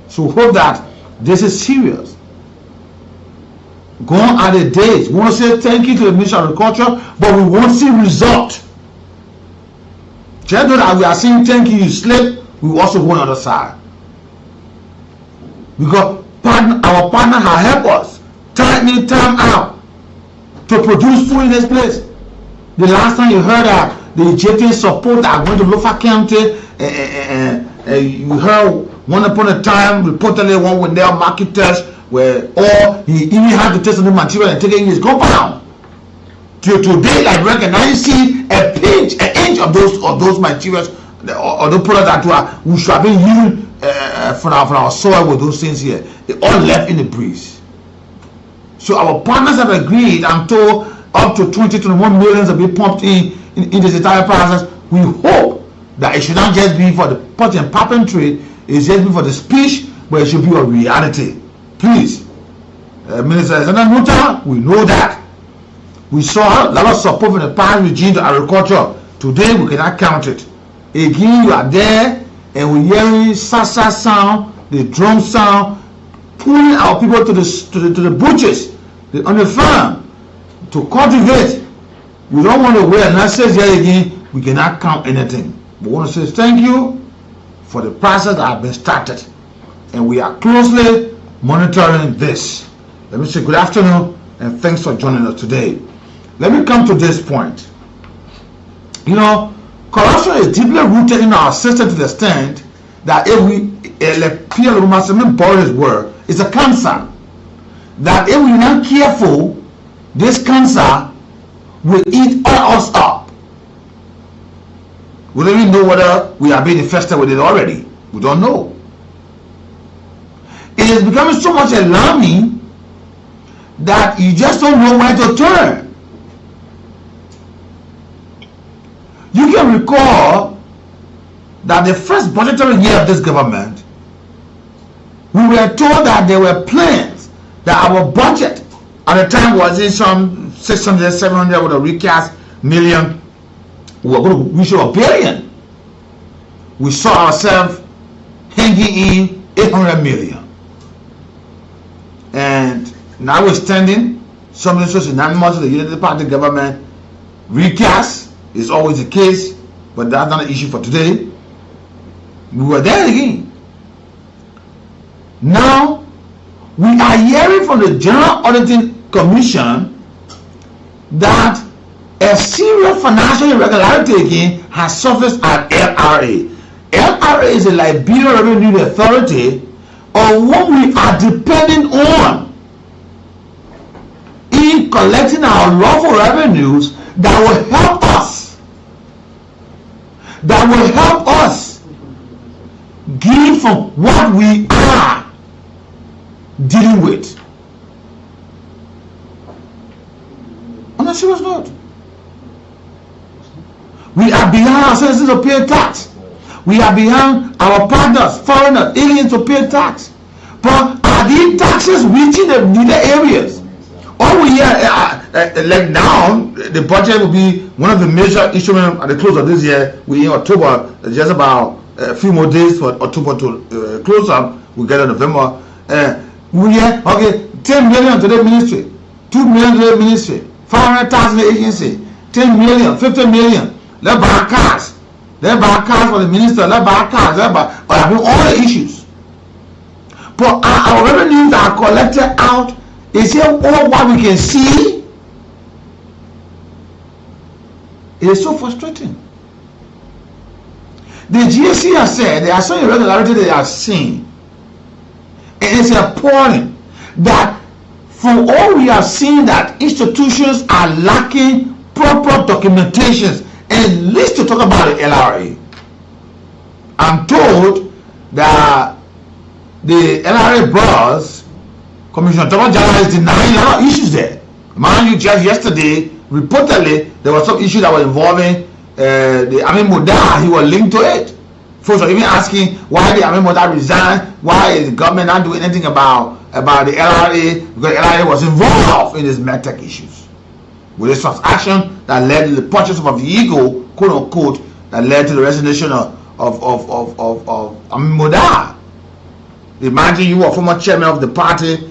Speaker 7: So hope that this is serious. Gone are the days. We want to say thank you to the Ministry of Agriculture, but we won't see result. Just know that we are saying thank you, you slip, we will also go on the other side. Because our partner has helped us time in, time out to produce food in this place. The last time you heard that the Egyptian support that went to Lofa County, you heard one upon a time reportedly one with their marketers where he even had to test the material and take it in his compound. Till today, like now you see an inch of those materials or the products that we should have been using from our soil with those things here. They all left in the breeze. So our partners have agreed, I'm told, up to 20-21 millions will be pumped in this entire process. We hope that it should not just be for the pot and popping trade, it's just be for the speech, but it should be a reality. Please, Minister Nuta, we know that. We saw a lot of support from the past regime to agriculture Today we cannot count it. Again, you are there and we're hearing sa-sa sound, the drum sound, pulling our people to the butchers, on the farm, to cultivate. We don't want to wear nurses here again. We cannot count anything. We want to say thank you for the process that has been started. And we are closely monitoring this. Let me say good afternoon and thanks for joining us today. Let me come to this point. You know, corruption is deeply rooted in our system to the extent that if we, like Pierre Lumasemin borrowed his word, it's a cancer. That if we're not careful, this cancer will eat all us up. We don't even know whether we are being infested with it already. We don't know. It is becoming so much alarming that you just don't know where to turn. You can recall that the first budgetary year of this government, we were told that there were plans that our budget at the time was in some 600, 700 with a recast million. We were going to reach $1 billion. We saw ourselves hanging in 800 million. And now we're standing, something so synonymous with the Unity Party government recast. Is always the case, but that's not an issue for today. We were there again. Now, we are hearing from the General Auditing Commission that a serious financial irregularity again has surfaced at LRA. LRA is a Liberian Revenue Authority, on what we are depending on in collecting our lawful revenues that will help us. That will help us gain from what we are dealing with. On a serious note, we are behind our citizens to pay tax. We are behind our partners, foreigners, aliens to pay tax. But are these taxes reaching the needed areas? All we hear, like now, the budget will be one of the major issues at the close of this year. We in October, just about a few more days for October to close up. We get in November. We hear, okay, 10 million to the ministry, 2 million to the ministry, 500,000 to the agency, 10 million, 50 million. Let's buy cars. Let's buy cars for the minister. Let's buy cars. Let's buy all the issues. But our revenues are collected out. Is here all what we can see? It is so frustrating. The GSC has said there are some irregularities they have seen. And it's appalling that from all we have seen that institutions are lacking proper documentations, and least to talk about the LRA. I'm told that the LRA boss, Commissioner Thomas Jala, is denying a lot of issues there. Mind you, just yesterday, reportedly, there was some issue that was involving the Amin Moda. He was linked to it. Folks were even asking why the Amin Moda resigned, why is the government not doing anything about the LRA, because the LRA was involved in these medtech issues. With this transaction that led to the purchase of a vehicle, quote unquote, that led to the resignation of Amin Moda. Imagine you are former chairman of the party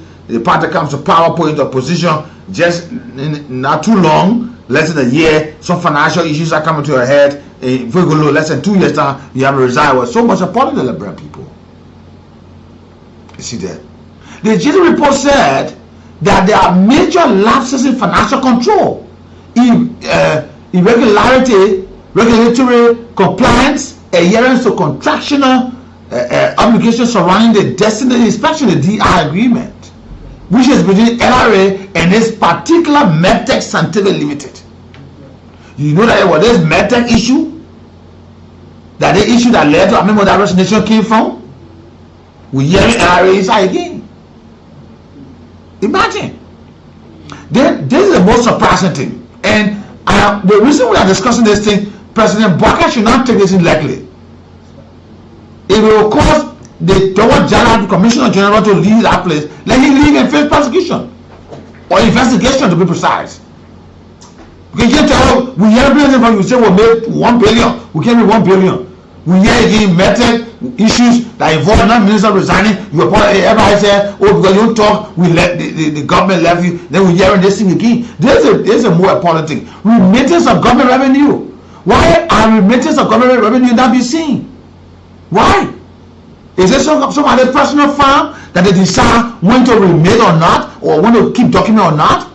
Speaker 7: comes to power, put into a position, just not too long, less than a year, some financial issues are coming to your head, very low, less than 2 years time, you have to resign. With so much support of the Liberian people. You see that? The GD report said that there are major lapses in financial control, irregularity, regulatory compliance, adherence to contractual obligations surrounding the destiny inspection, the DI agreement, which is between LRA and this particular medtech scientific limited. You know that what this medtech issue, that the issue that led to I remember that resignation came from, we hear LRA inside again. Imagine. Then this is the most surprising thing, and the reason we are discussing this thing, President Baka should not take this in lightly. It will cause the Tower General Commissioner General to leave that place. Let him leave and face prosecution or investigation, to be precise. Because you tell we hear from you say we made 1 billion. We can't make 1 billion. We hear again method issues that involve non minister resigning. You everybody say, oh, because you talk, we let the government left you. Then we hear this thing again. There's a more important thing. Remittance of government revenue. Why are remittance of government revenue not be seen? Why? Is there some other personal fund that they decide when to remit or not, or when to keep document or not?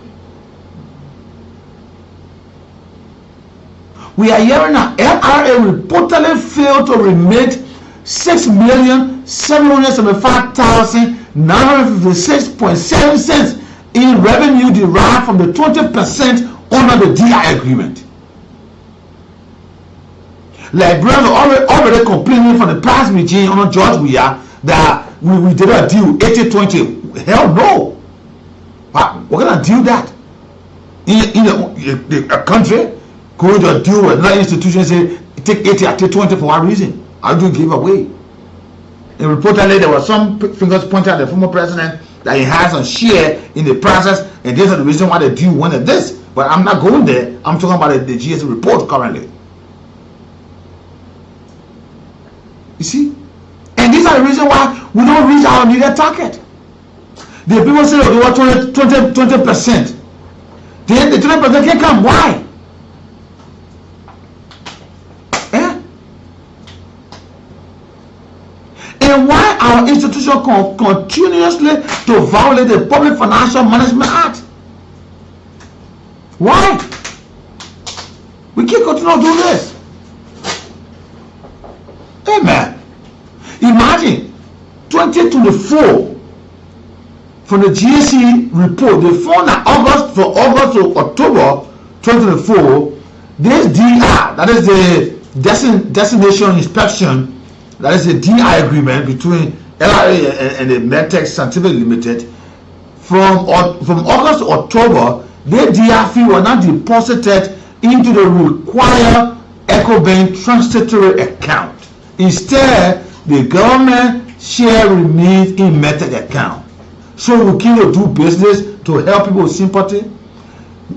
Speaker 7: We are hearing that LRA reportedly failed to remit 6,775,956.7 cents in revenue derived from the 20% under the DI agreement. Librarians are already complaining from the past regime under George Weah that we did a deal 80-20. Hell no. We're gonna deal that in a country going to deal with another institution say take 80 or take 20 for what reason? I do give away. And reportedly there was some fingers pointed at the former president that he has a share in the process, and this is the reason why the deal wanted this. But I'm not going there. I'm talking about the GSA report currently. You see? And these are the reasons why we don't reach our needed target. The people say they want 20%. Then the 20% can't come. Why? And why our institution continuously to violate the Public Financial Management Act? Why? We can't continue to do this. Amen. Imagine 2024 from the GSE report, they found that August to October 2024, this DR, that is the destination inspection, that is the DI agreement between LRA and the Medtech Scientific Limited, from August to October, the DR fee was not deposited into the required EcoBank transitory account. Instead, the government share remains in Medtech account. So we can do business to help people with sympathy.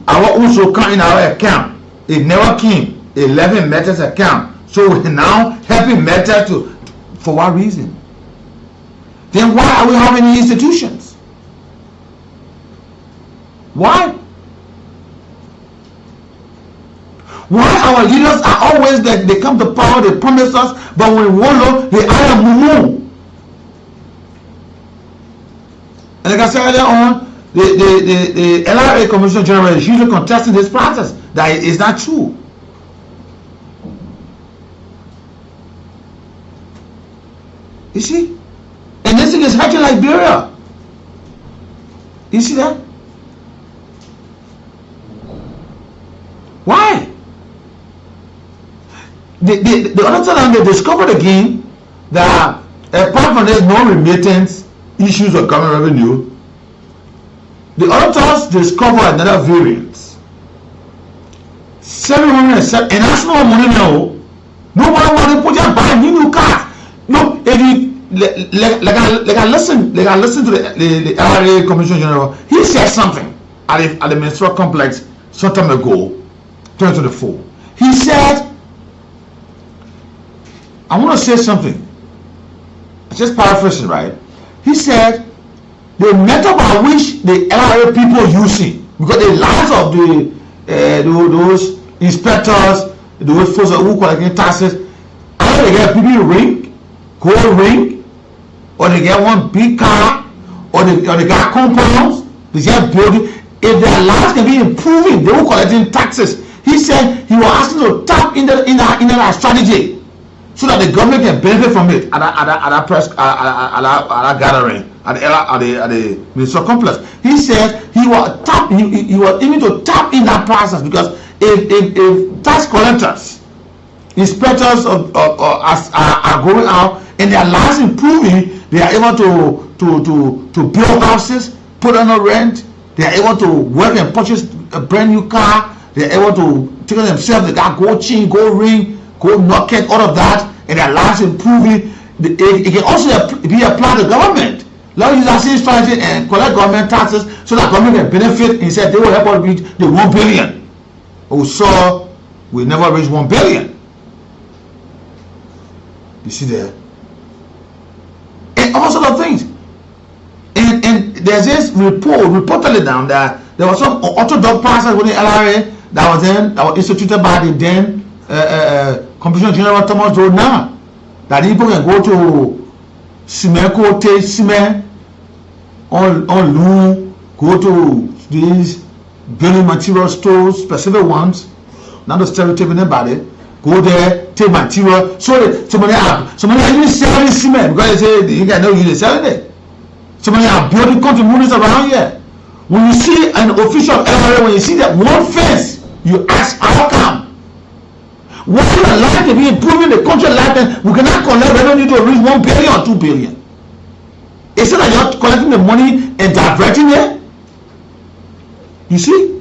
Speaker 7: Our also come in our account. It never came. 11 Medtech's account. So we're now helping Medtech to, for what reason? Then why are we having institutions? Why? Why our leaders are always that they come to power, they promise us, but when we want they are moo. And like I said earlier on, the LRA Commissioner General is usually contesting this process. That is not true. You see? And this thing is hurting Liberia. You see that? Why? The other time they discovered again that apart from this no remittance issues of government revenue, the auditors discovered another variance. 707, and that's no money now. Nobody want to put your buy new car. No, if you like I listen to the LRA Commissioner General, he said something at the ministerial complex some time ago, 2024. He said, I want to say something. Just paraphrasing, right? He said the method by which the LRA people using, because the lives of those inspectors, those folks who collecting taxes, either they get people gold ring, or they get one big car, or they got compounds, they get building. If their lives can be improving, they will collecting taxes. He said he was asking to tap in that strategy, so that the government can benefit from it at a gathering at the ministerial complex. He said he was aiming to tap in that process, because if tax collectors, inspectors are going out and their lives improving, they are able to build houses, put on a rent, they are able to work and purchase a brand new car, they are able to take on themselves, they got gold chain, gold ring, gold nugget, all of that, and their lives improving. It can also be applied to government. Let us use that same strategy and collect government taxes so that government can benefit. Instead, they will help us reach the 1 billion. we saw we never reached 1 billion. You see there? And all sort of things. And there's this reportedly down there, there was some orthodox pastor within LRA that was instituted by the then Commissioner General Thomas Road now. That people can go to Simeko, take Sime, on loan, go to these building material stores, specific ones, not the stereotyping anybody, go there, take material. So somebody are even selling cement because they say you can know you selling it. Somebody are building country movements around here. When you see an official of LRA, when you see that one face, you ask how come? What kind of life can be improving the country life, and we cannot collect revenue to reach 1 billion or 2 billion? Is it that you're collecting the money and diverting it? You see?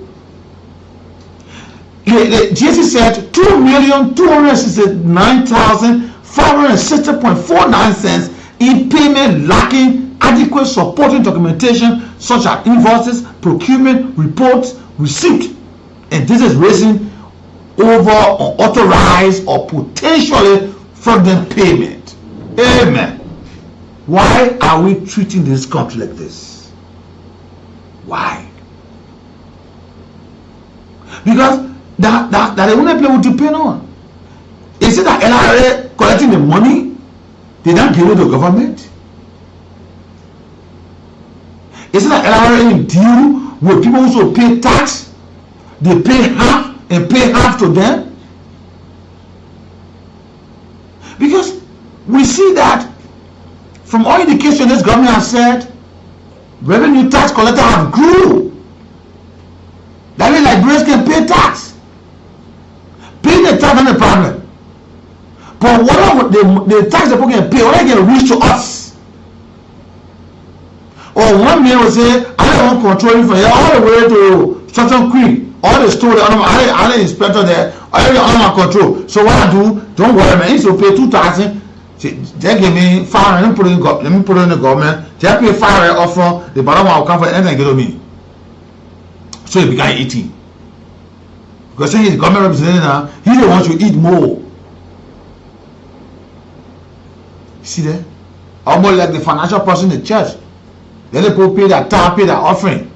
Speaker 7: The GSC said 2,269,560.49 cents in payment lacking adequate supporting documentation such as invoices, procurement, reports, receipt. And this is raising over unauthorized or potentially fraudulent payment. Amen. Why are we treating this country like this? Why? Because that the only people will depend on. Is it that LRA collecting the money? They don't give it to the government? Is it that LRA deal with people who pay tax? They pay half and pay half to them? Because we see that from all indication this government has said revenue tax collectors have grew. That means Liberians can pay tax. Paying the tax is not a problem. But what the tax the people can pay, what they can reach to us? Or one man will say, I don't want control from here all the way to Sutton Creek. All the store, all the inspector there, everything under my control. So what I do, don't worry, man. I used to pay 2,000. They give me 500. Let me put it in the government. They pay 500 offer. The bottom one will come for anything get on me. So he began eating. Because saying he's the government representative now, he don't want you to eat more. See there? Almost like the financial person in the church. Then they pay their tithe, pay their offering.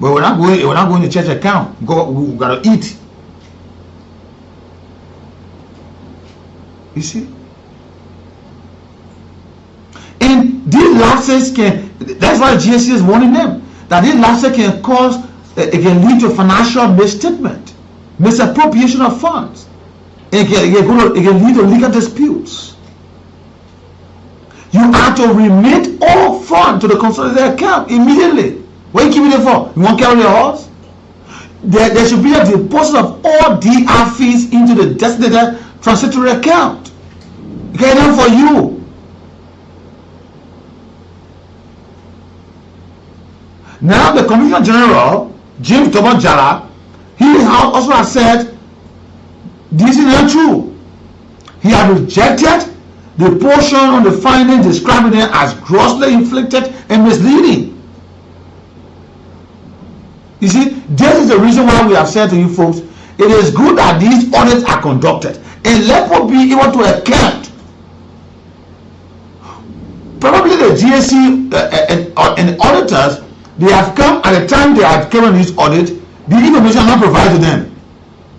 Speaker 7: But we're not going to church account. We gotta eat. You see? And these lapses that's why GSC is warning them, that these lapses can cause, it can lead to financial misstatement, misappropriation of funds. It can lead to legal disputes. You have to remit all funds to the consolidated account immediately. What are you keeping it for? You won't carry your horse? There should be a deposit of all DR fees into the designated transitory account. Okay, done for you. Now the Commissioner General, James Thomas Jara, he also has said this is not true. He has rejected the portion on the findings describing it as grossly inflicted and misleading. You see, this is the reason why we have said to you folks, it is good that these audits are conducted and let people be able to account. Probably the GSC and auditors, they have come at the time they have come on this audit, the information not provided to them.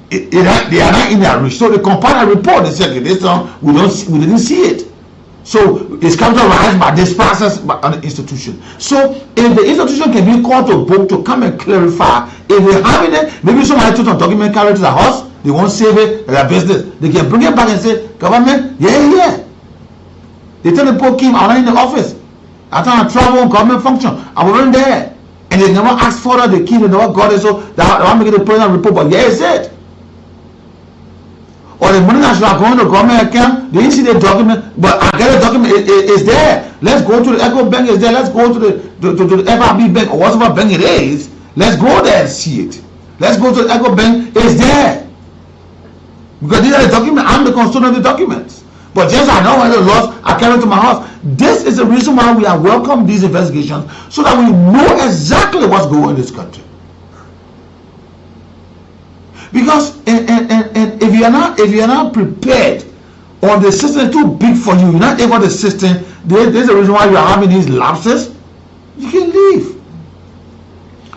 Speaker 7: They are not in their reach. So they compile a report and say, okay, this time we didn't see it. So it's characterized by this process by an institution. So if the institution can be called to book to come and clarify, if they have it, maybe somebody took a document carried to the house, they won't save it, their business. They can bring it back and say, government, yeah. They tell the poor Kim, I'm not in the office. I thought I travel government function. I wasn't there. And they never asked for the key, they never got it, so they want to get the personal report, but yeah, it's it. Or the money that should have gone to the government account, they didn't see the document, but I get a document, it's there. Let's go to the Echo Bank, it's there. Let's go to the FRB Bank or whatever bank it is. Let's go there and see it. Let's go to the Echo Bank, it's there. Because these are the documents, I'm the custodian of the documents. But just I know when the lost, I carry it to my house. This is the reason why we have welcomed these investigations, so that we know exactly what's going on in this country. Because and if you're not prepared, or the system is too big for you, you're not able to system, there's a reason why you are having these lapses, you can leave.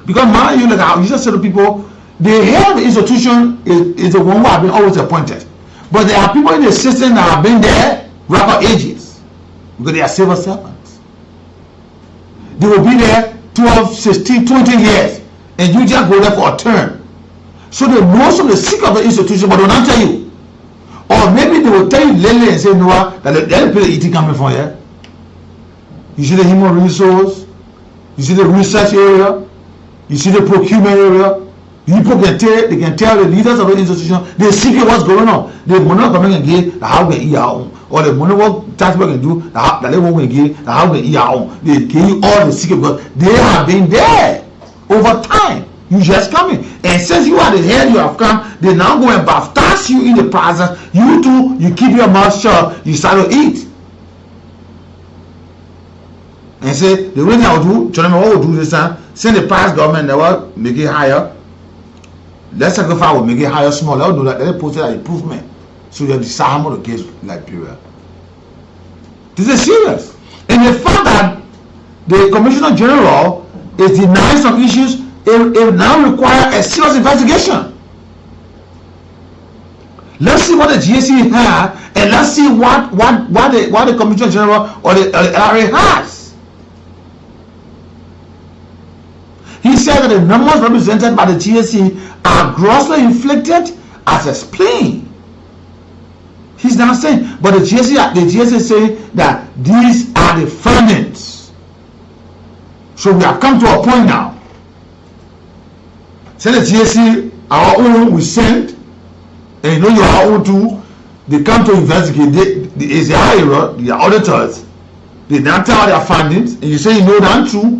Speaker 7: Because mind you, like I used to say to people, the head of the institution is the one who have been always appointed. But there are people in the system that have been there record ages, because they are civil servants. They will be there 12, 16, 20 years, and you just go there for a term. So they know some of the secret of the institution, but they will not tell you. Or maybe they will tell you lately and say, Noah, that the people coming from here. You see the human resource, you see the research area, you see the procurement area. People can tell the leaders of the institution the secret what's going on. They will not come and give the how they eat our own, or the money what taxpayer can do that they won't give the how they eat our own. They give you all the secret because they have been there over time. You just coming, and since you are the head, you have come. They now go and baptize you in the process. You too, you keep your mouth shut. You start to eat. And say the way I will do, gentlemen, what will do this time? Send the past government, they will make it higher. Let's sacrifice will make it higher, small. They'll do that. They'll post that improvement. So you decide how much the case like period. This is serious. And the fact that the Commissioner General is denying some issues, it now requires a serious investigation. Let's see what the GSC had, and let's see what the Commissioner General or the LRA has. He said that the numbers represented by the GSC are grossly inflated as explained. He's now saying, but the GSC is saying that these are the findings. So we have come to a point now. Send the GSC, our own we send, and you know your own too. They come to investigate. Is the higher, the auditors, they now tell their findings, and you say you know that true.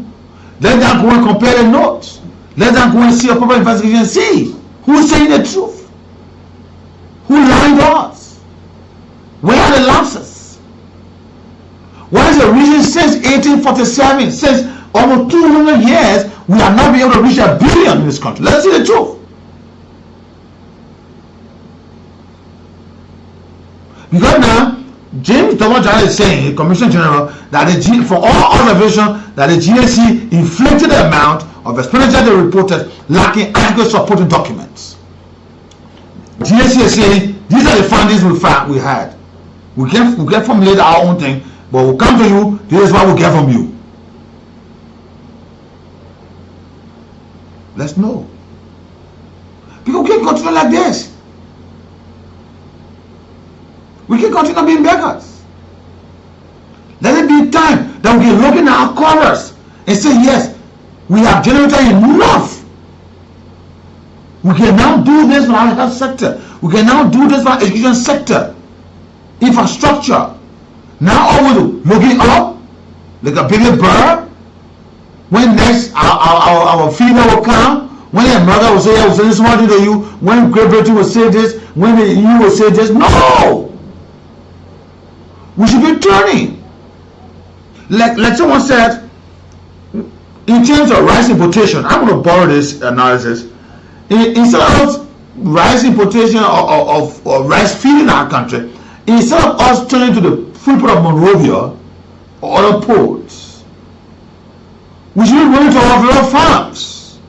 Speaker 7: Let them go and compare the notes. Let them go and see a proper investigation and see who's saying the truth. Who lied to us? Where are the lapses? What is the reason since 1847, since almost 200 years, we have not been able to reach $1 billion in this country? Let's see the truth. Because now, James Thomas is saying, Commissioner General, that for all observation, that the GSC inflated the amount of expenditure they reported, lacking adequate supporting documents. GSC is saying, these are the findings we had. We can formulate our own thing, but we'll come to you, this is what we get from you. Let's know. People can't continue like this. We can continue being beggars. Let it be time that we can look in our corners and say, yes, we have generated enough. We can now do this for our health sector. We can now do this for our education sector. Infrastructure. Now all we do, looking up like a baby bird. When next our female will come, when their mother will say, I will say this one thing to you, when Great Britain will say this, when the EU will say this. No! We should be turning. Like someone said, in terms of rice importation, I'm going to borrow this analysis. Instead of rice importation or rice feeding our country, instead of us turning to the Freeport of Monrovia or other ports, we should be going to our rural farms.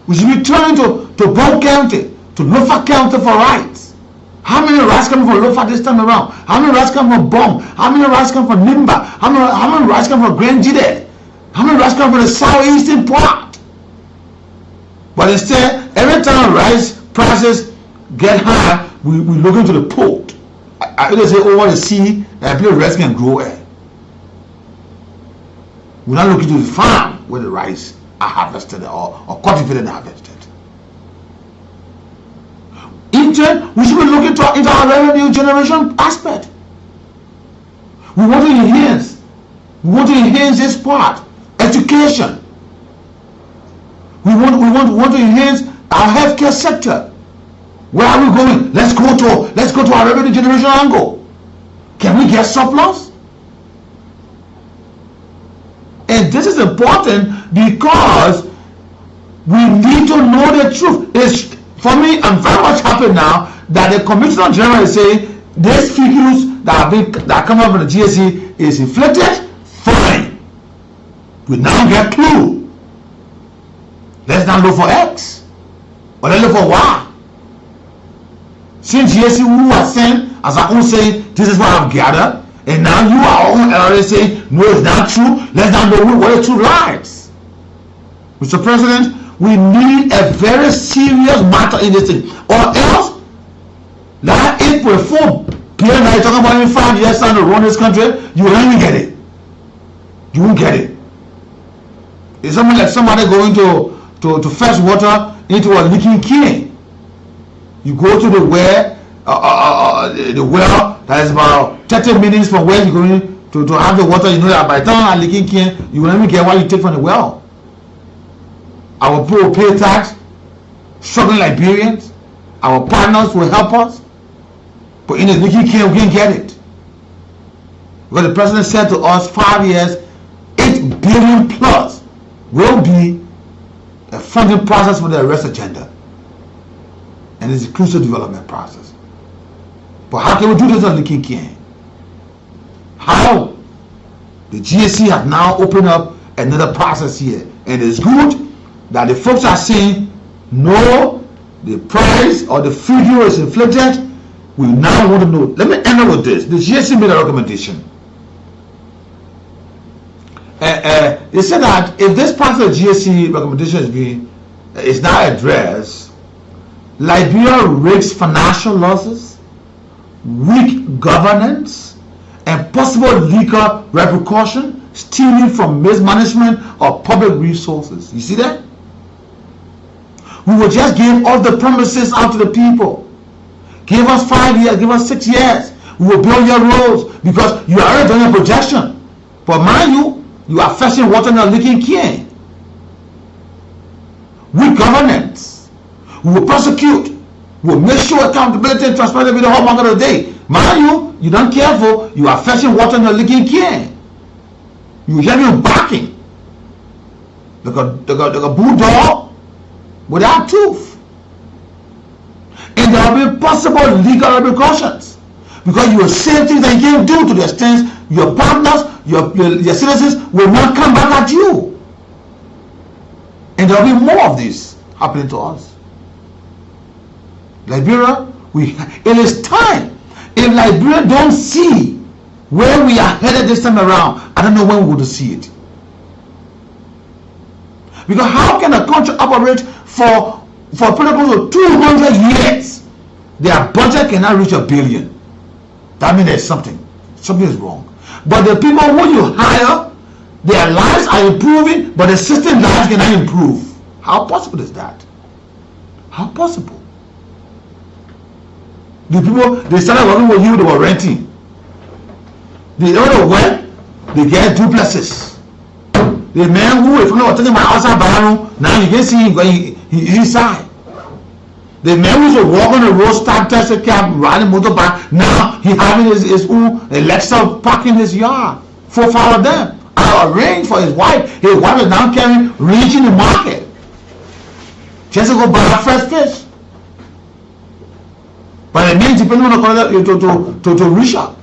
Speaker 7: We should be turning to Bow County, to Norfolk County for rice. How many rice come from Lofa this time around? How many rice come from Bong? How many rice come from Nimba? How many rice come from Grand Jide? How many rice come from the southeastern part? But instead, every time rice prices get high, we look into the port. I say over the sea, and people rice can grow there. We're not looking to the farm where the rice are harvested or cultivated and harvested. Intl, we should be looking into our revenue generation aspect. We want to enhance. We want to enhance this part. Education. We want to enhance our healthcare sector. Where are we going? Let's go to our revenue generation angle. Can we get surplus? And this is important because we need to know the truth. For me, I'm very much happy now that the Commissioner General is saying these figures that are coming up from the GSC is inflated. Fine. We now get clue. Let's now look for X. Or let's look for Y. Since GSC who was saying, as I always say, this is what I've gathered, and now you are all already saying, no, it's not true. Let's now know what the truth lies. Mr. President, we need a very serious matter in this thing. Or else, that 8.4 billion that you're talking about in 5 years time to run this country, you won't even get it. You won't get it. It's something like somebody going to fetch water into a leaking can. You go to the well, that is about 30 minutes from where you're going to have the water. You know that by the time you're leaking can, you will only get what you take from the well. Our people will pay tax, struggling Liberians. Our partners will help us. But in the leaking can, we can't get it. Because the president said to us 5 years, 8 billion plus will be a funding process for the arrest agenda. And it's a crucial development process. But how can we do this on leaking can? How? The GSC has now opened up another process here. And it's good that the folks are saying, no, the price or the figure is inflated. We now want to know. Let me end up with this. The GSC made a recommendation. They said that if this part of the GSC recommendation is now addressed, Liberia risks financial losses, weak governance, and possible legal repercussion stemming from mismanagement of public resources. You see that? We will just give all the promises out to the people. Give us 5 years, give us 6 years. We will build your roads because you are already doing a projection. But mind you are fetching water in a leaking can. Weak governance. We will prosecute. We will make sure accountability and transparency will be the hallmark of the day. Mind you're not careful, you are fetching water in a leaking can. You hear me barking. Like a bulldog without tooth. And there will be possible legal repercussions. Because you will say things that you can't do to the extent your partners, your citizens will not come back at you. And there will be more of this happening to us. Liberia, it is time. If Liberia don't see where we are headed this time around, I don't know when we're going to see it. Because how can a country operate for a period of 200 years? Their budget cannot reach $1 billion. That means there's something is wrong. But the people who you hire, their lives are improving, but the system lives cannot improve. How possible is that? How possible? The people, they started working with you, they were renting. The other went, they get duplexes. The man who is taking my outside barrel, now you can see him going inside. The man who used to walk on the road, start testing cab, riding motorbike, now he having his own Alexa park in his yard. 4 or 5 of them. I arranged for his wife. His wife is now carrying, reaching the market. Just to go buy her fresh fish. But it means depending on the quality to reach up.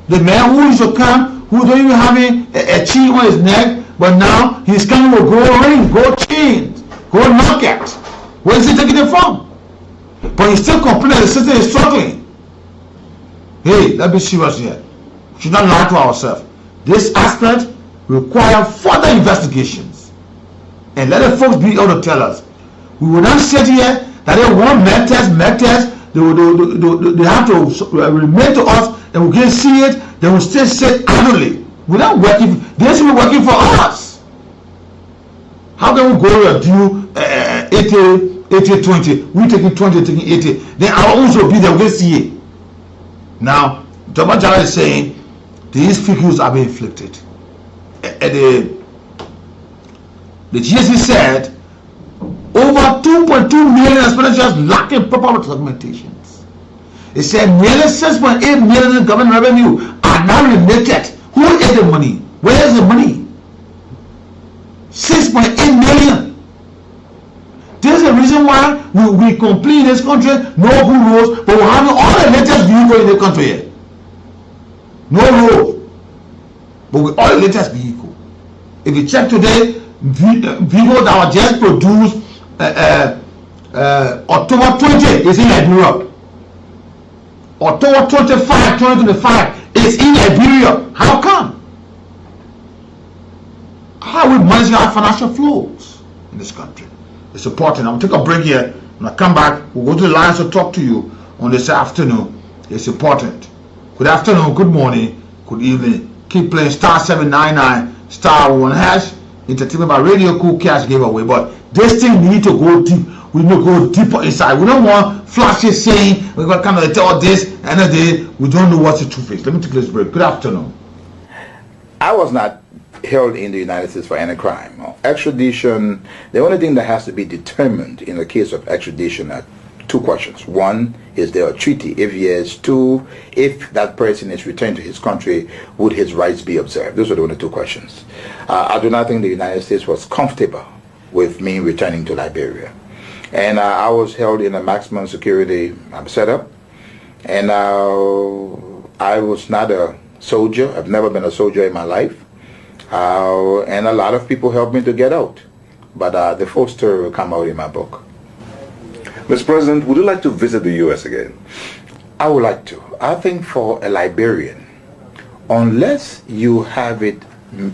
Speaker 7: The man who used to come, who don't even have a chain on his neck, but now he's coming with gold rings, gold chains, gold nuggets. Where is he taking it from? But he's still complaining, the system is struggling. Hey, let's be serious here. We should not lie to ourselves. This aspect requires further investigations. And let the folks be able to tell us. We will not sit here that they want med test. They have to remain to us, and we can see it. They will still sit idly. We're not working. They should be working for us. How can we go to do 80-20? We taking 20, taking 80. Then our own will be there. We can see it. Now, Dr. Jara is saying these figures are being inflicted. The GSC said over 2.2 million expenditures lacking proper documentations. It said nearly 6.8 million in government revenue are now related. Who is the money? Where is the money? 6.8 million. This reason why we complete this country, no good roads, but we have all the latest vehicle in the country here. No road, but with all the latest vehicle. If you check today, vehicle that were just produced October 20 is in Liberia. October 25, 2025 is in Liberia. How come? How are we managing our financial flows in this country? It's important. I'm going to take a break here. When I come back, we'll go to the lines to talk to you on this afternoon. It's important. Good afternoon, good morning, good evening. Keep playing star 799, star 1 hash. Entertainment by Radio Cool Cash giveaway. But this thing we need to go deep. We need to go deeper inside. We don't want flashes saying we're going to kind of tell this and a day. We don't know what's the truth is. Let me take this break. Good afternoon.
Speaker 8: I was not held in the United States for any crime. Extradition, the only thing that has to be determined in the case of extradition are two questions. One, is there a treaty? If yes. Two, if that person is returned to his country, would his rights be observed? Those are the only two questions. I do not think the United States was comfortable with me returning to Liberia. And I was held in a maximum security setup. And I was not a soldier. I've never been a soldier in my life. And a lot of people helped me to get out. But the full story will come out in my book.
Speaker 9: Mr. President, would you like to visit the U.S. again?
Speaker 8: I would like to. I think for a Liberian, unless you have it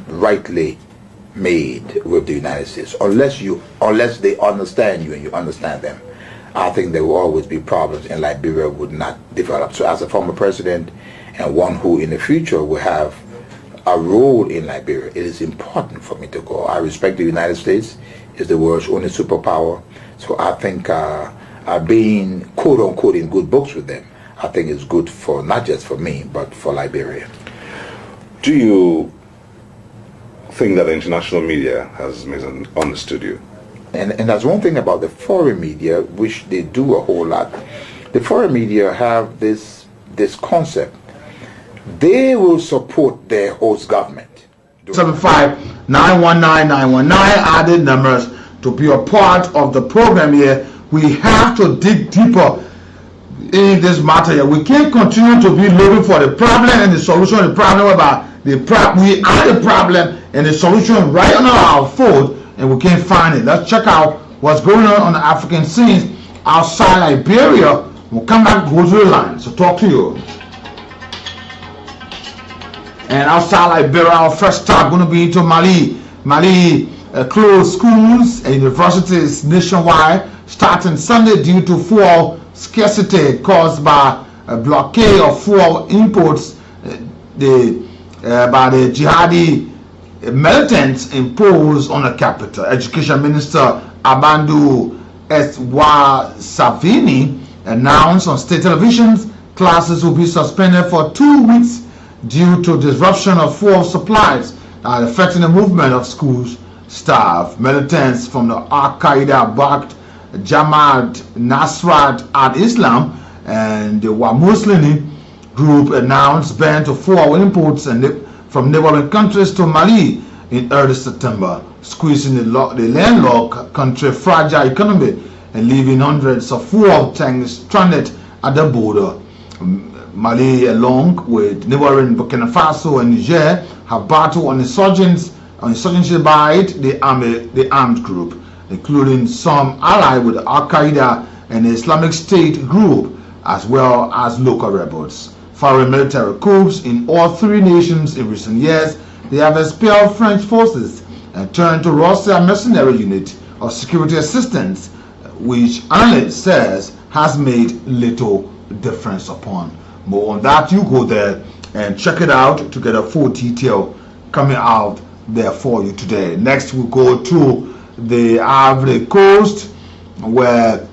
Speaker 8: rightly made with the United States, unless they understand you and you understand them, I think there will always be problems and Liberia would not develop. So as a former president and one who in the future will have a role in Liberia, it is important for me to go. I respect the United States. It's the world's only superpower. So I think being quote unquote in good books with them, I think is good for not just for me, but for Liberia.
Speaker 9: Do you think that the international media has misunderstood you?
Speaker 8: And that's one thing about the foreign media, which they do a whole lot. The foreign media have this concept. They will support their host government.
Speaker 7: 75919 added numbers to be a part of the program here. We have to dig deeper in this matter here. We can't continue to be looking for the problem and the solution of the problem about we are the problem and the solution right on our phone and we can't find it. Let's check out what's going on the African scenes outside Liberia. We'll come back and go to the line. So talk to you. And outside Liberia, our first stop going to be into Mali. Mali closed schools and universities nationwide starting Sunday due to fuel scarcity caused by a blockade of fuel imports by the jihadi militants imposed on the capital. Education Minister Abandu Vah Sr announced on state televisions classes will be suspended for 2 weeks due to disruption of fuel supplies affecting the movement of schools staff. Militants from the Al-Qaeda-backed Jamaat Nasrat al-Islam and the Wamuslimi group announced ban to fuel imports from neighboring countries to Mali in early September, squeezing the landlocked country fragile economy and leaving hundreds of fuel tanks stranded at the border. Mali, along with neighboring Burkina Faso and Niger, have battled on insurgency by the armed group, including some allied with Al-Qaeda and the Islamic State group, as well as local rebels. Foreign military coups in all three nations in recent years, they have expelled French forces and turned to Russia mercenary unit of security assistance, which analyst says has made little difference upon. More on that, you go there and check it out to get a full detail coming out there for you today. Next, we'll go to the Ivory Coast, where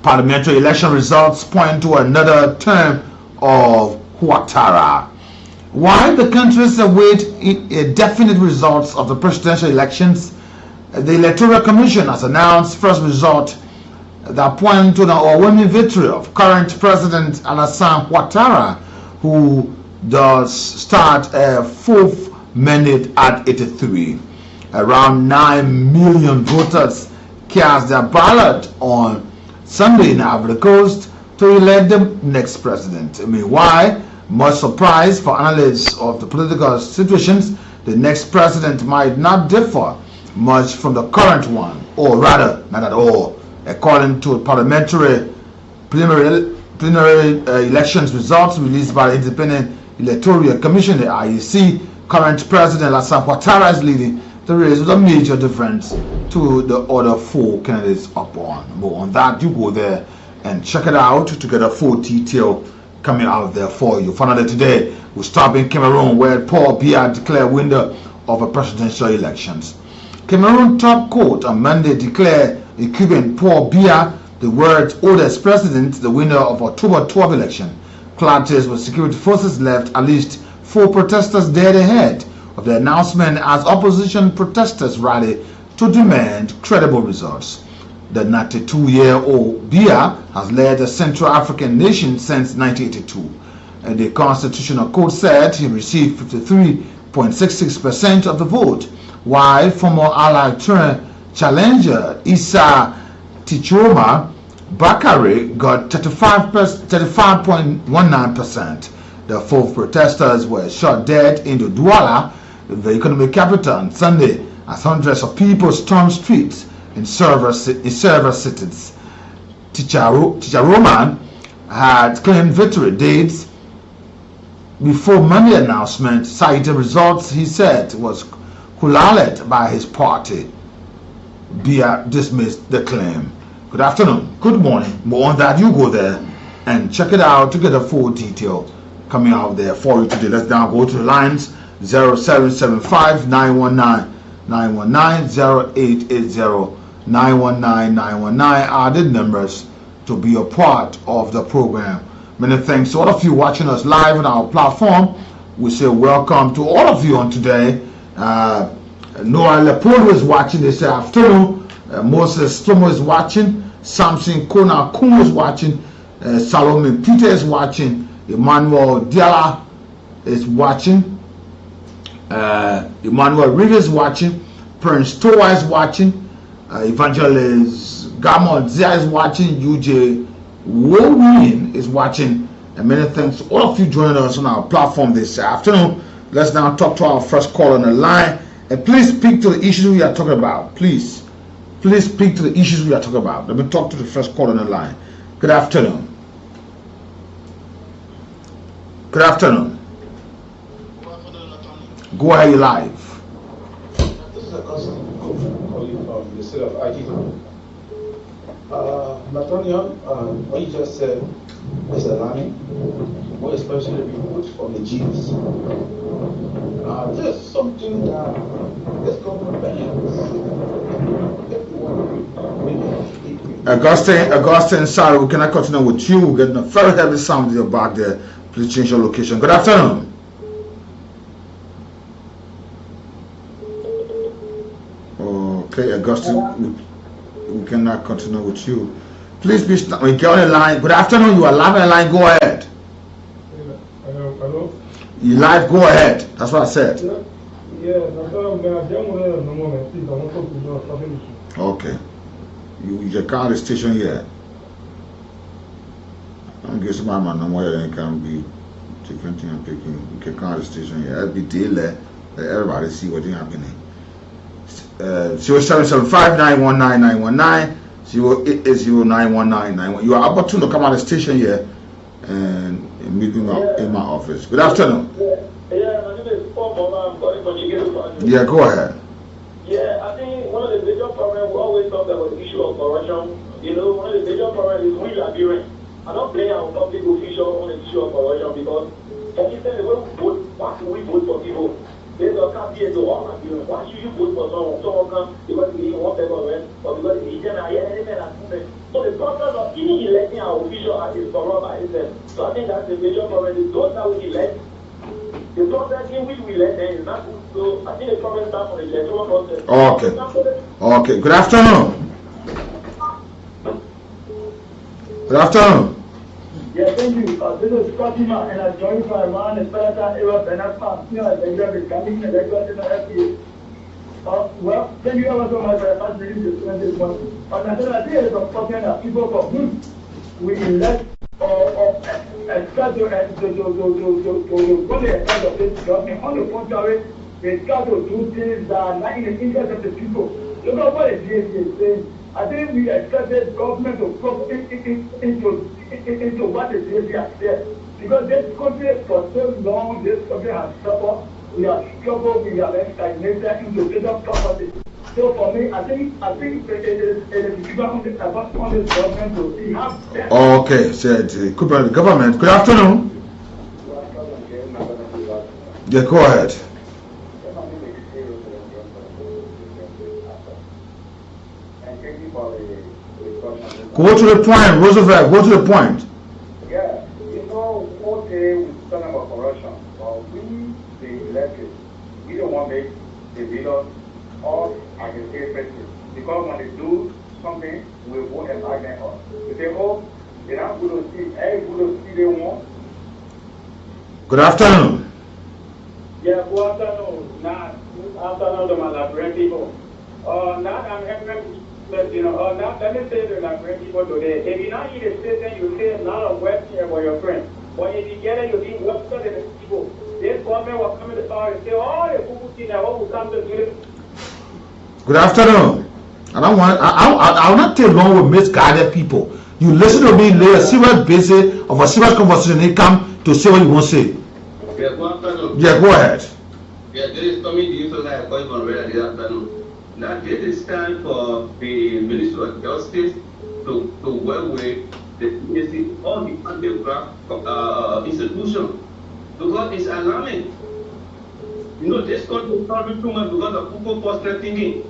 Speaker 7: parliamentary election results point to another term of Ouattara. While the countries await definite results of the presidential elections, the Electoral Commission has announced first result that point to the overwhelming victory of current President Alassane Ouattara, who does start a fourth mandate at 83. Around 9 million voters cast their ballot on Sunday in Ivory Coast to elect the next president. Meanwhile, much surprise for analysts of the political situations, the next president might not differ much from the current one, or rather, not at all. According to parliamentary preliminary elections results released by the Independent Electoral Commission, the IEC, current President Alassane Ouattara is leading the race with a major difference to the other 4 candidates up on. More on that, you go there and check it out to get a full detail coming out there for you. Finally today, we stop in Cameroon where Paul Biya declared winner of a presidential elections. Cameroon top court on Monday declared the Cuban Paul Biya the world's oldest president, the winner of October 12 election. Clashes with security forces left at least 4 protesters dead ahead of the announcement as opposition protesters rally to demand credible results. The 92-year-old Biya has led the Central African nation since 1982. And the Constitutional Court said he received 53.66% of the vote, while former Allied challenger Issa Tichoma Bakare got 35.19%. The 4 protesters were shot dead in Douala, the economic capital, on Sunday as hundreds of people stormed streets in several cities. Ticharoma had claimed victory dates before Monday announcement, citing results he said was collated by his party. Biya dismissed the claim. Good afternoon, good morning. More on that, you go there and check it out to get a full detail coming out there for you today. Let's now go to the lines 0775 919 919 0880 919 919 are the numbers to be a part of the program. Many thanks to all of you watching us live on our platform. We say welcome to all of you on today. Noah Leopoldo is watching this afternoon. Moses Stomo is watching. Samson Kona Kumo is watching. Salome Peter is watching. Emmanuel Diala is watching. Emmanuel Riga is watching. Prince Toa is watching. Evangelist Gamon Zia is watching. UJ Wowin is watching. And many thanks to all of you joining us on our platform this afternoon. Let's now talk to our first caller on the line. And please speak to the issues we are talking about. Please speak to the issues we are talking about. Let me talk to the first caller on the line. Good afternoon. Good afternoon. Go ahead, you live.
Speaker 10: This is a cousin calling from the state of Akita. Nathaniel, what you just said is alarming, more especially the report from the Jews. This is something that this government bans.
Speaker 7: Augustine, sorry, we cannot continue with you. We're getting a very heavy sound in your back there. Please change your location. Good afternoon. Okay, Augustine, we cannot continue with you. Please be get on the line. Good afternoon. You are live on the line. Go ahead.
Speaker 11: Hello.
Speaker 7: You live. Go ahead. That's what I said. Okay. You call the station here. I'm guessing my man and can be taking and picking. You can call the station here. That'll be daily. Let everybody see what's happening. 0775 919 919 0880 You are opportune to come on the station here and meet me in my office. Good afternoon.
Speaker 11: Yeah, my name is Paul Mama. I'm calling from Chicago.
Speaker 7: Yeah, go ahead.
Speaker 11: Yeah, I think one of the major problems we always talk about the issue of corruption. You know, one of the major problems is we Liberians. I'm not playing our public official on the issue of corruption because, for instance, the way we vote, why should we vote for people? There's a campaign to all Liberians. Why should you vote for someone? Someone comes because he wants people, right? Or because he didn't hear anything that's moving. So the process of even electing our official is corrupt by itself. So I think that's the major problem. Is those that we elect, the process in which we elect them is not good. So I think the problem starts from the electoral process.
Speaker 7: Okay. Okay. Good afternoon. Good afternoon.
Speaker 11: Yeah, thank you. This is Fatima, and I joined from man, Espelata, Eva, Benapa, the coming elected in the FPA. Well, thank you ever so much for us reading this morning. But I think it's important that people for whom we elect or expect to go the effect of this government. On the contrary, they try to do things that are not in the interest of the people. Look at what the DSC is saying. I think we expected government to come into what the DSC has said. Because this country for so long, this country has suffered. We have struggled, we have stagnated into bigger property. So for me, I think it is people on this government to see how.
Speaker 7: Okay, said the government. Good afternoon. Yeah, go ahead. Go to the point, Roosevelt. Go to the point.
Speaker 11: Yeah, you know, one day we talk about corruption, but we, the elected, we don't want to make the leaders all as a favorite, because when they do something, we won't attack them all. We say, oh, they're not good to see, every good to see they want.
Speaker 7: Good afternoon.
Speaker 11: Yeah, good afternoon. Now, good afternoon to my Liberian people. Now I'm having. But you know, now let me say to the people today, if you not eat a station, you say a lot of words here for your friend. But if you get it, you need worse than the people. This government will come to the power and say, oh, the people see that what will come to do it.
Speaker 7: Good afternoon. I will not take long with misguided people. You listen to me, lay a serious basis of a serious conversation, they come to say what you want to say.
Speaker 12: Yeah, good afternoon.
Speaker 7: Yeah, go ahead.
Speaker 12: Yeah, this is Tommy, the usual guy calling from Red this afternoon. Now, this is time for the Ministry of Justice to work with all the underground institutions, because it's alarming. You know, this country is probably too much because of people personal thinking,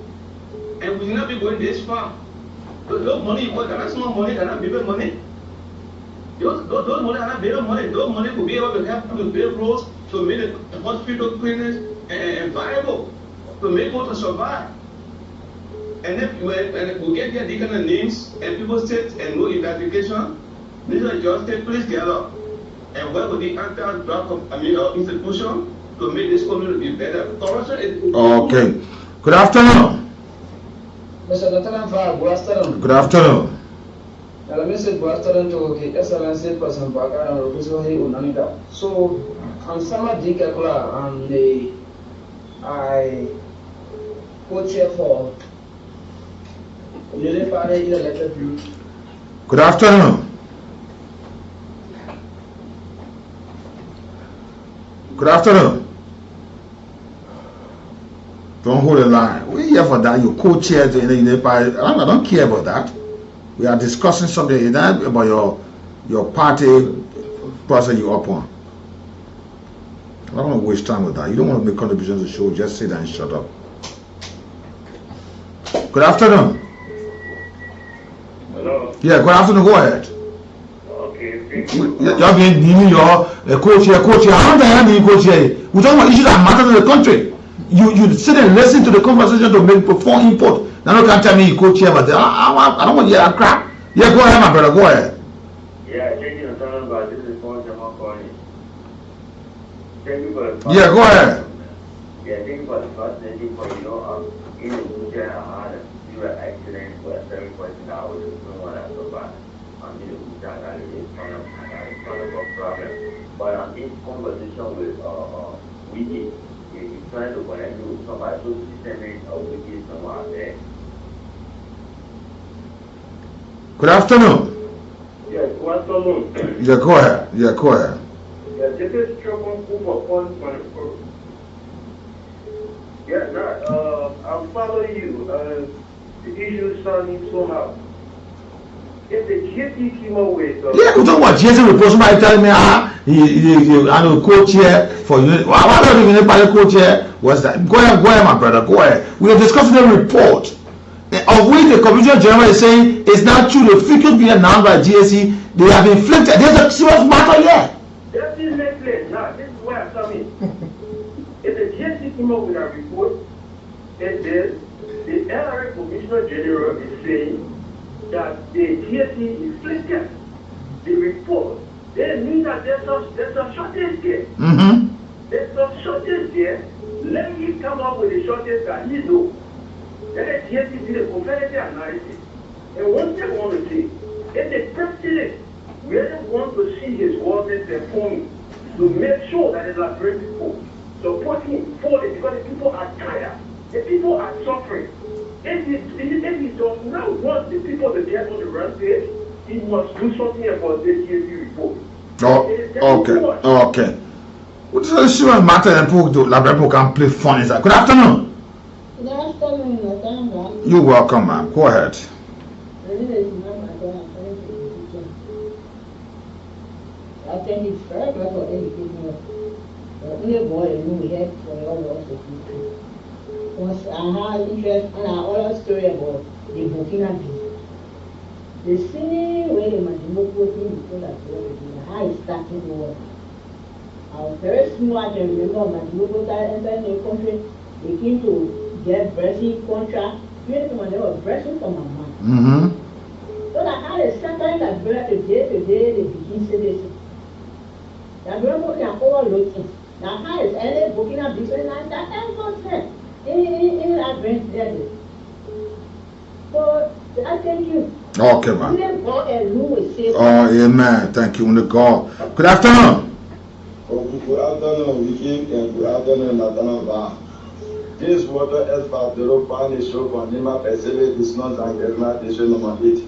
Speaker 12: and we will not be going this far. Those money, that's not money, that's not bigger money. Those money are not bigger money. Those money could be able to help to build roads, to make the hospital cleaners and viable, to make people to survive. And if we get their kind of names and people sit and no investigation, these are just take place together and work with the anti-drug institution to make this community better. Corruption is
Speaker 7: okay. Good afternoon.
Speaker 10: Mr. Natl, good afternoon.
Speaker 7: Good afternoon.
Speaker 10: Let me say good afternoon to the Excellency Person Baga and Professor Unanida. So, I'm Sama Dikakula and I co-chair for Good
Speaker 7: afternoon. Good afternoon. Don't hold the line. We're here for that. You co-chair. I don't care about that. We are discussing something about your party person you up on. I don't want to waste time with that. You don't want to make contributions to the show. Just sit and shut up. Good afternoon.
Speaker 11: Hello.
Speaker 7: Yeah, good afternoon. Go ahead.
Speaker 11: Okay.
Speaker 7: You're being your coach here. How the hell do you coach here? We talk about issues that matter to the country. You sit and listen to the conversation to make perform input. Now you can't tell me you coach here, but I don't want to hear that crap. Yeah, go ahead, my brother. Go ahead.
Speaker 11: Yeah, thank you for talking about this is Paul Jamal calling. Thank you for the
Speaker 7: yeah, go ahead.
Speaker 11: Yeah, thank you for the first thing for in the wheelchair I had a accident for 7.6 hours. Someone has survived. I'm in the wheelchair. I got a problem. But I'm in conversation with Wiki. He's trying to connect you with somebody so systemic of Wiki somewhere out there.
Speaker 7: Good afternoon.
Speaker 11: Yeah, good afternoon.
Speaker 7: Yeah, go ahead. Yeah, go ahead.
Speaker 11: Yeah, this is Chokon for Fund 24. Yeah, now, I'm following you. The issue is sounding somehow. If the GST came up with...
Speaker 7: yeah, we talk about GST report. Somebody telling me, I'm a coach here for you. Why don't you anybody coach here? What's that? Go ahead, my brother. Go ahead. We are discussing the report of which the Commissioner General is saying it's not true. The figures being announced by GST, they have inflicted. There's a serious matter here.
Speaker 11: That is not clear. Now, this is where I'm coming. If the GST came up with a report, and then the LRA Commissioner General is saying that the GST inflicted the report, then means that there's a shortage there.
Speaker 7: Mm-hmm.
Speaker 11: There's a shortage there Let me come up with the shortest that he knows. Let us hear the competitive analysis. And one thing I want to say, if the president really wants to see his workers performing, to make sure that the Liberian people support him fully, because the people are tired, the people are suffering. If he does not want the people to get on the rampage, he must do something about this CSP report.
Speaker 7: Okay. What does she matter and people can play fun inside? Good afternoon.
Speaker 13: Good afternoon, Nathaniel.
Speaker 7: You're welcome, ma'am. Go ahead.
Speaker 13: I think it's very good for education. We have boy and we have for all of the people. Once I had interest in our other story about the Burkina Faso. The same way the Madimoko before that how it started was. I was very smart and remember Madimoko entered the country. They came to get breastfeeding contract. They were breastfeeding from my mom. So I had a second that bread today, they begin citizen. Now, we are all looking. Now, how is any booking up different and that and in that branch there? So, I thank you.
Speaker 7: Okay, ma'am.
Speaker 13: Oh,
Speaker 7: amen. Thank you, God. Good afternoon.
Speaker 14: Good afternoon, Vicky, and good afternoon, Nathaniel. This water expert, the European show for Nima Pacific is not an explanation number 8.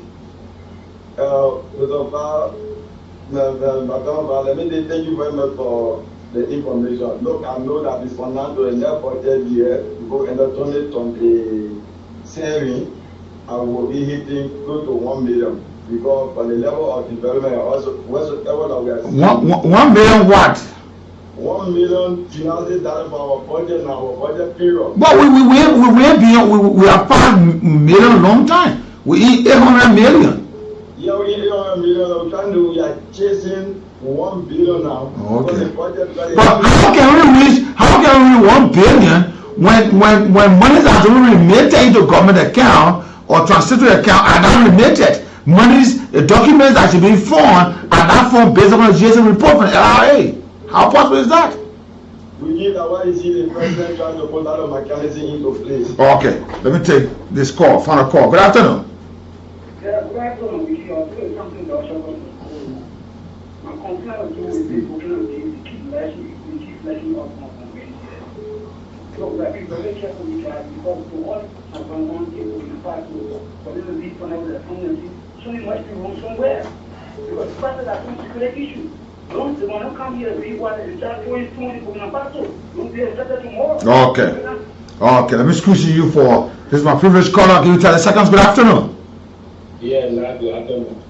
Speaker 14: Let me thank you very much for the information. Look, I know that it's for now to end up for 10 years. Go and turn it on the saving. I will be hitting close to 1 million because for the level of development, also whatsoever that we are seeing.
Speaker 7: 1 million what?
Speaker 14: 1 million financing that for our budget and our budget period.
Speaker 7: But we are 5 million long time. We eat 800 million.
Speaker 14: Yeah, we eat 800 million. We are chasing 1 billion now.
Speaker 7: Okay. But how can we 1 billion when money has already remitted into government account or transferred to account and not remitted? Monies, the documents that should be formed and that form based on the GSM report from the LRA. How possible is that?
Speaker 14: We need why is the president trying to put that mechanism into place?
Speaker 7: Okay, let me take this call. Final call. Good afternoon.
Speaker 11: Yeah, good afternoon. We are doing something that my concern with people to keep letting up on. So we have to be very careful with that because to all have one people in the past for little bit whenever they're coming, so it must be wrong somewhere. Because the fact that that's a security issue. Don't the one who come here be what is just doing too many people in don't be expected tomorrow.
Speaker 7: Okay, let me squeeze you for this is my previous caller. I'll give you 30 seconds. Good afternoon.
Speaker 15: Yeah, good afternoon.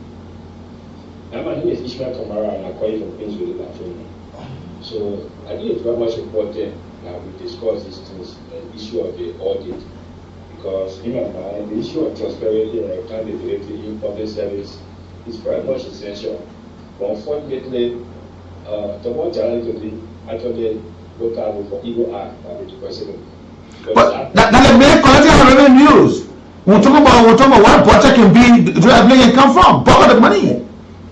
Speaker 15: My name is Ishmael Kamara and I'm calling from Prince William Afternoon. So I think it's very much important that we discuss these things, the issue of the audit, because in my mind, the issue of transparency and accountability in public service is very much essential. But unfortunately, the one challenge to be actually look out for Igbo Act by the president.
Speaker 7: But that the main collecting revenues. We're talking about what budget can be, where it come from, borrow the money.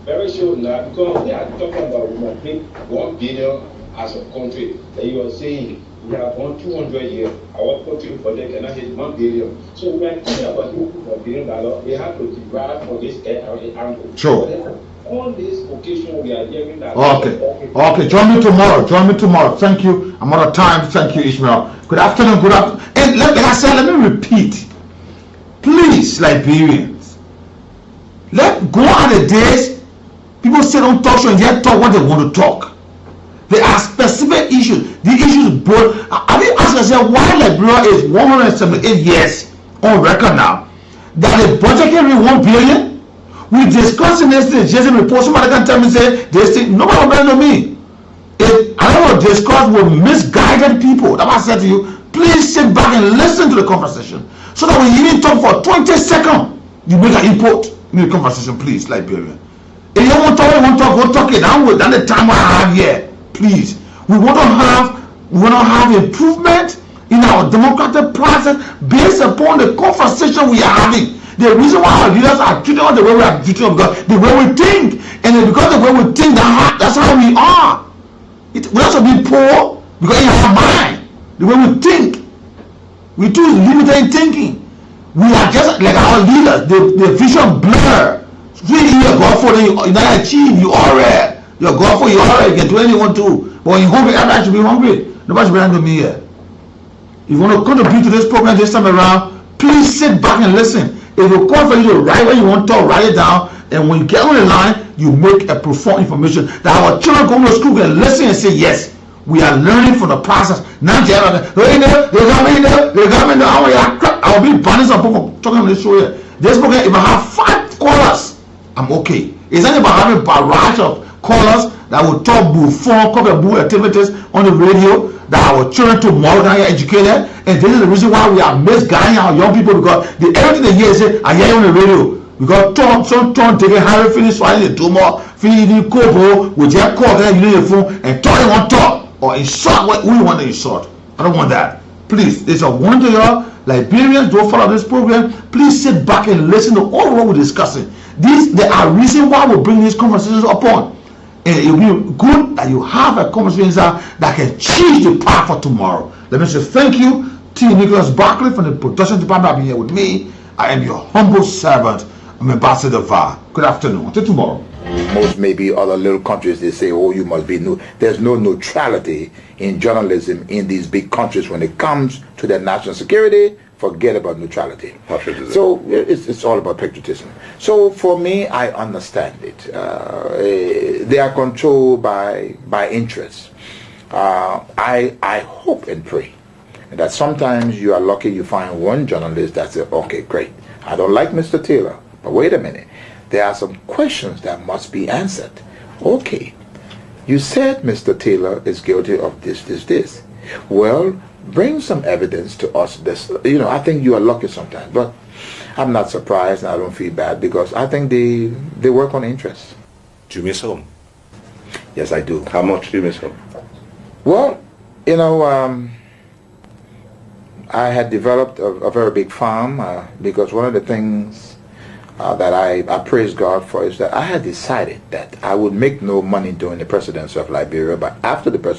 Speaker 15: Very sure now, because we are talking about we must make 1 billion as a country. That you are saying we have 200 years. Our country project cannot hit 1 billion. So we are talking about $1 billion. We have to derive for this angle.
Speaker 7: Sure.
Speaker 15: On this occasion, we are hearing that.
Speaker 7: Okay. Join me tomorrow. Thank you. I'm out of time. Thank you, Ishmael. Good afternoon. And like I said, let me repeat. Please, Liberians, go on the days people say don't talk show and yet talk what they want to talk. There are specific issues. The issues both. Have you asked yourself why Liberia is 178 years on record now that the budget can be 1 billion? We discussed in this GSM report. Somebody can tell me say this thing. Nobody will know me. If I want to discuss with misguided people, that's what I said to you. Please sit back and listen to the conversation. So that when you even talk for 20 seconds, you make an input in the conversation, please, Liberian. If you want to talk, go talk it down with the time I have here. Please. We want to have improvement in our democratic process based upon the conversation we are having. The reason why our leaders are treating us the way we are treating them, because the way we think, and because the way we think, that's how we are. We also be poor because in our mind. The way we think. We too limited in thinking. We are just like our leaders. The vision blur. Really, you're God for you not achieve. You already. You're God for you already. You can do anything you want to. But when you're hungry, everybody should be hungry. Nobody should be angry with me here. If you want to contribute to this program this time around, please sit back and listen. If you call for you to write what you want to talk, write it down. And when you get on the line, you make a profound information that our children go to school can listen and say, yes, we are learning from the process. Now, they got me in there. I'll be banning some people talking on this show here. This program, if I have 5 callers, I'm okay. It's not about having a barrage of callers that will talk buffon, cover boo activities on the radio that our children tomorrow can get educated. And this is the reason why we are misguiding our young people, because everything they hear is say, I hear you on the radio. Because some taking Harry finish swallowing the tumor, feeding Kobo, with their call, you need a phone, and talking on top, or insult what we want to insult. I don't want that. Please, it's a wonder, y'all. Liberians, don't follow this program. Please sit back and listen to all what we're discussing. There are reasons why we bring these conversations upon. And it will be good that you have a conversation that can change the path for tomorrow. Let me say thank you to Nicholas Barkley from the production department being here with me. I am your humble servant. I'm Ambassador Vah. Good afternoon. Until tomorrow.
Speaker 8: Most maybe other little countries, they say, oh, you must be new. There's no neutrality in journalism in these big countries when it comes to their national security. Forget about neutrality. So it's all about patriotism. So for me, I understand it. They are controlled by interests. I hope and pray that sometimes you are lucky you find one journalist that says, okay, great. I don't like Mr. Taylor, but wait a minute. There are some questions that must be answered. Okay, you said Mr. Taylor is guilty of this. Well, bring some evidence to us. I think you are lucky sometimes, but I'm not surprised and I don't feel bad because I think they work on interest.
Speaker 9: Do you miss home?
Speaker 8: Yes, I do.
Speaker 9: How much do you miss home?
Speaker 8: Well, I had developed a very big farm because one of the things that I praise God for is that I had decided that I would make no money during the presidency of Liberia, but after the presidency